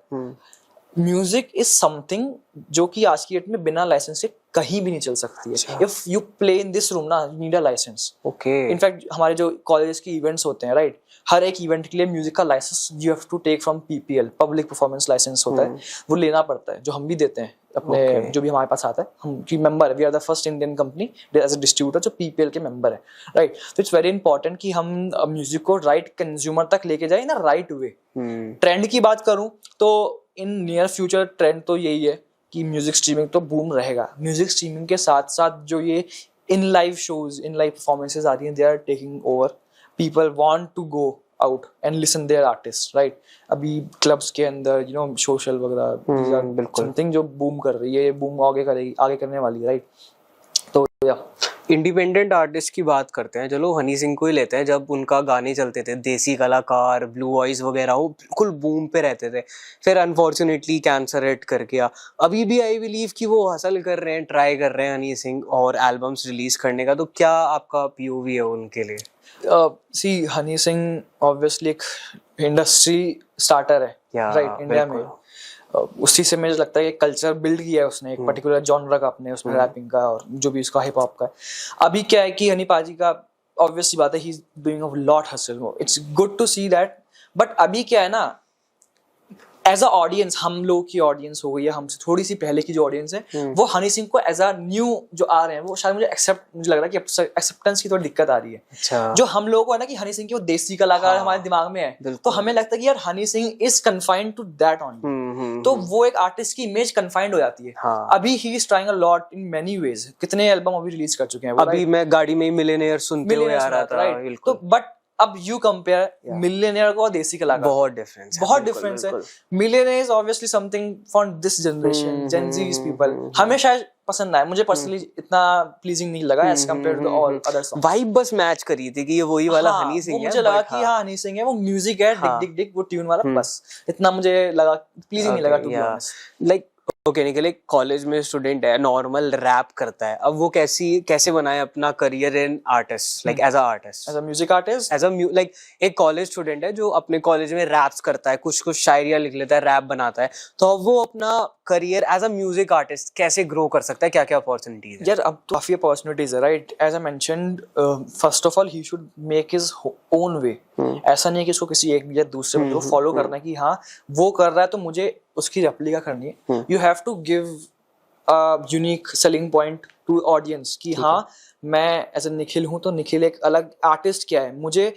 Music is something जो कि आज की डेट में बिना लाइसेंस से कहीं भी नहीं चल सकती है। If you play in this room ना, you need a licence. In fact हमारे जो कॉलेज की इवेंट्स होते हैं, राइट, हर एक इवेंट के लिए म्यूजिक का licence you have to take from PPL, public performance licence होता है, वो लेना पड़ता है, जो हम भी देते हैं अपने जो भी हमारे पास आता है। हम की member, we are the first Indian company as a distributor जो PPL के मेंबर है, राइट। तो इट्स वेरी इंपॉर्टेंट कि हम म्यूजिक को राइट कंज्यूमर तक लेके जाए इन अ राइट वे। ट्रेंड की बात करूं तो इन नियर फ्यूचर ट्रेंड तो यही है कि म्यूजिक स्ट्रीमिंग तो बूम रहेगा। म्यूजिक स्ट्रीमिंग के साथ साथ जो ये in live shows, in live performances आ रही हैं, they are taking over. People want to go out and listen their artists, right? अभी clubs के अंदर you know social वगैरह बिल्कुल something जो boom कर रही है, ये boom आगे करेगी, आगे करने वाली है, right? तो yeah. इंडिपेंडेंट आर्टिस्ट की बात करते हैं, चलो हनी सिंह को ही लेते हैं। जब उनका गाने चलते थे, देसी कलाकार, ब्लू वॉइस वगैरह, वो बिल्कुल बूम पे रहते थे। फिर अनफॉर्चुनेटली कैंसर हिट कर गया। अभी भी आई बिलीव कि वो हसल कर रहे हैं, ट्राई कर रहे हैं हनी सिंह और एल्बम्स रिलीज करने का। तो क्या आपका पीओवी है उनके लिए? सी हनी सिंह ऑब्वियसली एक इंडस्ट्री स्टार्टर है, राइट? इंडिया में उसी से मुझे लगता है कि कल्चर बिल्ड किया है उसने, एक पर्टिकुलर जॉनरा का अपने उसमें, रैपिंग का और जो भी उसका हिप हॉप का है। अभी क्या है कि हनी पाजी का ऑब्वियसली बात है, he is doing a lot hustle, it's good to see that. But अभी क्या है ना, एज अ ऑडियंस, हम लोग की ऑडियंस हो गई है, हमसे थोड़ी सी पहले की जो ऑडियंस है, वो हनी सिंह को एज अ न्यू जो आ रहे हैं, वो शायद मुझे लग रहा है कि एक्सेप्टेंस की थोड़ी दिक्कत आ रही है। अच्छा। जो हम लोगों को है ना कि हनी सिंह की वो देसी कलाकार हमारे दिमाग में है, तो हमें लगता है कि यार Honey Singh is confined to that only, तो वो एक आर्टिस्ट की इमेज कन्फाइंड हो जाती है। अभी he is trying a lot in many ways. कितने एल्बम अभी रिलीज कर चुके हैं वो, अभी मैं गाड़ी में ही मिलियनेयर सुनते हुए आ रहा था, तो बट अब यू कंपेयर मिलियनेयर को और देसी कलाकार, बहुत डिफरेंस है। Millionaire is obviously something for this generation, gen Z's people. हमें शायद पसंद आए, मुझे पर्सनली इतना प्लीजिंग नहीं लगा as compare to all other songs. Vibe बस मैच करी थी कि ये वही वाला हनी सिंह है। मुझे लगा कि हाँ हनी सिंह है, वो म्यूजिक है, डिक डिक डिक वो ट्यून वाला, बस इतना मुझे लगा, प्लीजिंग नहीं लगा to be honest. Like okay, निकले कॉलेज में स्टूडेंट है, नॉर्मल रैप करता है, अब वो कैसे बनाए अपना career in artist, like as a artist, as a music artist, like एक कॉलेज स्टूडेंट है जो अपने कॉलेज में रैप्स करता है, कुछ शायरियां लिख लेता है, रैप बनाता है, तो अब वो अपना career as a music artist कैसे ग्रो कर सकता है? क्या क्या अपॉर्चुनिटीज है? यार अब तो काफी अपॉर्चुनिटीज है, right? As I mentioned, first of all he should make his own way. ऐसा नहीं है कि उसको किसी एक या दूसरे को फॉलो करना है कि हाँ वो कर रहा है तो मुझे उसकी रेप्लिका करनी है। You have to give unique selling point to audience कि हाँ मैं एज ए निखिल हूँ, तो निखिल एक अलग आर्टिस्ट क्या है, मुझे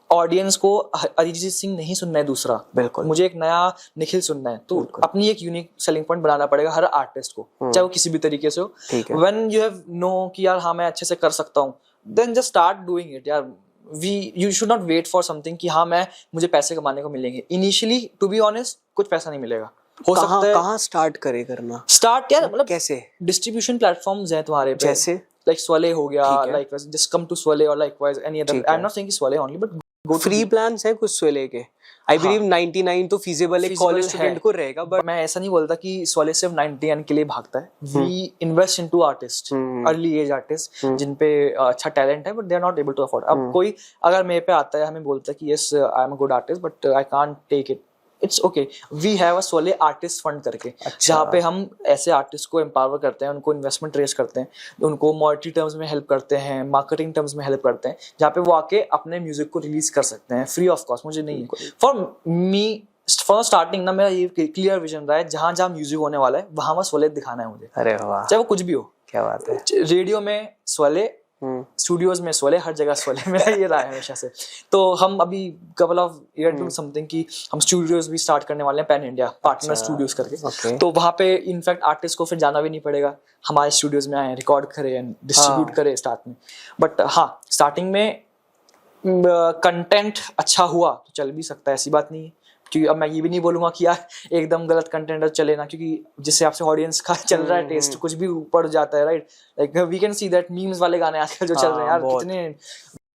ऑडियंस को अरिजीत सिंह नहीं सुनना है दूसरा, बिल्कुल मुझे एक नया निखिल सुनना है, तो अपनी एक यूनिक सेलिंग पॉइंट बनाना पड़ेगा हर आर्टिस्ट को, चाहे वो किसी भी तरीके से हो। व्हेन यू हैव नो कि यार हाँ मैं अच्छे से कर सकता हूँ, then just start doing it यार। you should not wait for something कि हाँ मुझे पैसे कमाने को मिलेंगे। इनिशियली टू बी ऑनेस्ट कुछ पैसा नहीं मिलेगा, हो सकता है। कहाँ स्टार्ट करे करना? स्टार्ट यार मतलब कैसे? डिस्ट्रीब्यूशन प्लेटफॉर्म्स हैं तुम्हारे पे, जैसे लाइक स्वले हो गया, लाइक जस्ट कम टू स्वले और likewise any other. I am not saying कि स्वले ओनली, बट फ्री प्लान्स है कुछ स्वले के। आई बिलीव 99 तो फीजिबल एक कॉलेज स्टूडेंट को रहेगा, बट मैं ऐसा नहीं बोलता कि स्वले सिर्फ 99 के लिए भागता है। We invest into artist, early age artist जिन पे अच्छा टैलेंट है but they are not able to afford. अब कोई अगर मेरे पे आता है, हमें बोलता है कि yes I am a good artist but I can't take it, it's okay. We have a Swalay artist fund करके, जहाँ पे हम ऐसे आर्टिस्ट को एम्पावर करते हैं, उनको इन्वेस्टमेंट रेज करते हैं, उनको मॉनेटरी टर्म्स में हेल्प करते हैं, मार्केटिंग टर्म्स में हेल्प करते हैं, जहाँ पे वो आके अपने म्यूजिक को रिलीज कर सकते हैं फ्री ऑफ कॉस्ट। मुझे नहीं है, फॉर मी फॉर स्टार्टिंग ना मेरा ये क्लियर विजन रहा है, जहाँ जहाँ म्यूजिक होने वाला है वहाँ स्वले दिखाना है मुझे। अरे वाह, चाहे वो कुछ भी हो। क्या बात है। रेडियो में स्वले, स्टूडियोज में स्वले, हर जगह स्वले, मेरा ये रहा है हमेशा से। तो हम अभी couple of year do something कि हम स्टूडियोज भी स्टार्ट करने वाले हैं, पैन इंडिया पार्टनर स्टूडियोज करके। तो वहाँ पे इनफैक्ट आर्टिस्ट को फिर जाना भी नहीं पड़ेगा, हमारे स्टूडियोज में आए, रिकॉर्ड करे एंड डिस्ट्रीब्यूट करे स्टार्ट में। बट हाँ स्टार्टिंग में कंटेंट अच्छा हुआ तो चल भी सकता है, ऐसी बात नहीं है। क्योंकि अब मैं ये भी नहीं बोलूंगा कि यार एकदम गलत कंटेंट चले ना, क्योंकि जिससे आपसे ऑडियंस का चल रहा है टेस्ट कुछ भी ऊपर जाता है, right? Like we can see that memes वाले गाने आजकल जो चल रहे हैं यार, कितने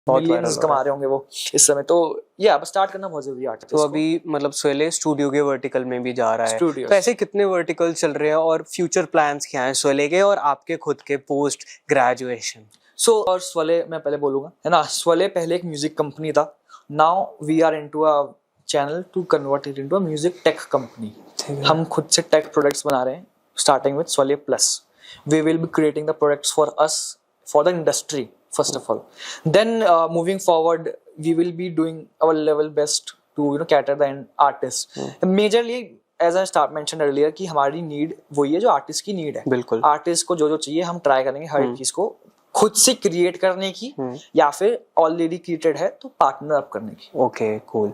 मिलियंस कमा रहे होंगे वो इस समय। तो या अब स्टार्ट करना बहुत जरूरी है आर्टिस्ट। तो अभी मतलब स्वले स्टूडियो के वर्टिकल में भी जा रहा है, तो ऐसे कितने वर्टिकल चल रहे हैं और फ्यूचर प्लान्स क्या हैं स्वले के और आपके खुद के पोस्ट ग्रेजुएशन? सो और स्वले मैं पहले बोलूंगा है ना, स्वले पहले एक म्यूजिक कंपनी था, now we are into a channel to convert it into a music tech company. हम खुद से टेक प्रोडक्ट्स बना रहे हैं, स्टार्टिंग विद स्वले plus. We will be creating the products for us, for the industry first of all, then moving forward we will be doing our level best to cater the artist. Majorly as I mentioned earlier कि हमारी need वही है जो artist की need है। बिल्कुल, artist को जो चाहिए हम ट्राई करेंगे हर एक चीज को खुद से क्रिएट करने की, या फिर ऑलरेडी क्रिएटेड है तो पार्टनर अप करने की। Okay cool.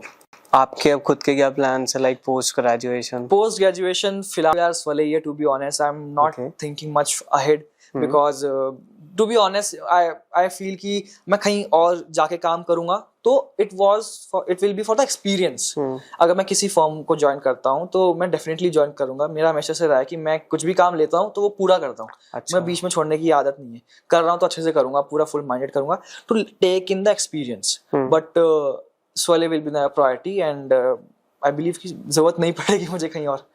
आपके अब खुद के क्या प्लान्स है, like post graduation? Post graduation फिलहाल यार स्वले ये, to be honest I am not thinking much ahead, because to be honest I feel कि मैं कहीं और जाके काम करूंगा तो it will be for the experience. अगर मैं किसी फर्म को ज्वाइन करता हूँ तो मैं डेफिनेटली ज्वाइन करूंगा। मेरा हमेशा से रहा है कि मैं कुछ भी काम लेता हूँ तो वो पूरा करता हूँ। अच्छा। मैं बीच में छोड़ने की आदत नहीं है। कर रहा हूँ तो अच्छे से करूंगा, पूरा फुल माइंडेड करूंगा to take in the experience. But सोले will be the priority and I believe कि जरूरत नहीं पड़ेगी मुझे कहीं और।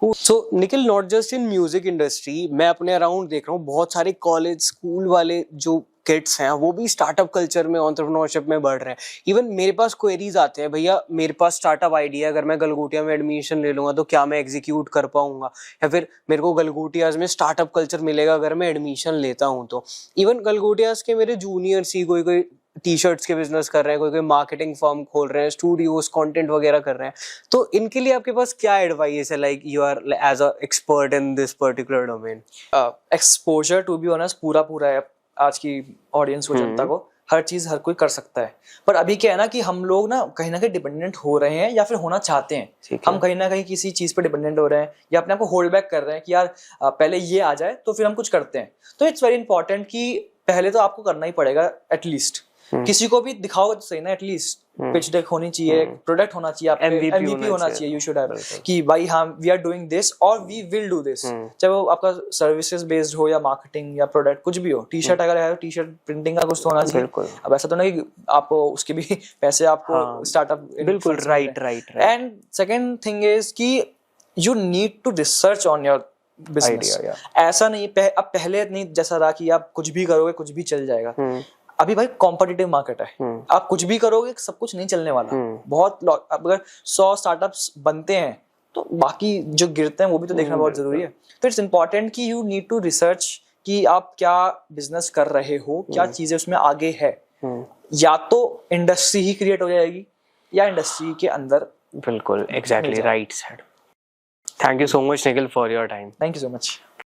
So Nikhil, not just in music industry, मैं अपने अराउंड देख रहा हूँ बहुत सारे कॉलेज स्कूल वाले जो किड्स हैं वो भी स्टार्टअप कल्चर में, एंटरप्रेन्योरशिप में बढ़ रहे हैं। इवन मेरे पास क्वेरीज आते हैं, भैया मेरे पास स्टार्टअप आइडिया, अगर मैं गलगोटिया में एडमिशन ले लूंगा तो क्या मैं एग्जीक्यूट कर पाऊंगा, या फिर मेरे को गलगोटियाज में स्टार्टअप कल्चर मिलेगा अगर मैं एडमिशन लेता हूँ तो। इवन गलगोटियाज के मेरे जूनियर्स ही कोई टी शर्ट्स के बिजनेस कर रहे हैं, कोई मार्केटिंग फर्म खोल रहे हैं, स्टूडियोज कंटेंट वगैरह कर रहे हैं, तो इनके लिए आपके पास क्या एडवाइस है, like you are as a expert in this particular domain? Exposure to be honest पूरा है आज की ऑडियंस को, जनता को। हर चीज हर कोई कर सकता है, पर अभी क्या है ना कि हम लोग ना कहीं डिपेंडेंट हो रहे हैं या फिर होना चाहते हैं। हम कहीं ना कहीं किसी चीज पे डिपेंडेंट हो रहे हैं या अपने आप को होल्ड बैक कर रहे हैं कि यार पहले ये आ जाए तो फिर हम कुछ करते हैं। तो इट्स वेरी इंपॉर्टेंट कि पहले तो आपको करना ही पड़ेगा एटलीस्ट। किसी को भी दिखाओगे तो सही ना, एटलीस्ट पिच डेक होनी चाहिए, प्रोडक्ट होना चाहिए, आपके MVP होना चाहिए। यू शुड हैव कि भाई हाँ वी आर डूइंग दिस और वी विल डू दिस। चाहे वो आपका सर्विसेज बेस्ड हो या मार्केटिंग या प्रोडक्ट कुछ भी हो। टी शर्ट अगर है, टी शर्ट प्रिंटिंग का कुछ तो होना चाहिए। अब ऐसा तो नहीं कि आपको उसके भी पैसे आपको स्टार्टअप। बिल्कुल right. And second thing is कि you need to research on your business. ऐसा नहीं अब पहले नहीं जैसा रहा कि आप कुछ भी करोगे कुछ भी चल जाएगा। अभी भाई कॉम्पिटिटिव मार्केट है। आप कुछ भी करोगे सब कुछ नहीं चलने वाला। बहुत अगर 100 स्टार्टअप्स बनते हैं तो बाकी जो गिरते हैं वो भी तो देखना बहुत जरूरी है। तो इट्स इंपॉर्टेंट कि यू नीड टू रिसर्च कि आप क्या बिजनेस कर रहे हो, क्या चीजें उसमें आगे है। या तो इंडस्ट्री ही क्रिएट हो जाएगी या इंडस्ट्री के अंदर। बिल्कुल exactly right said. Thank you so much Nikhil for your time. Thank you so much.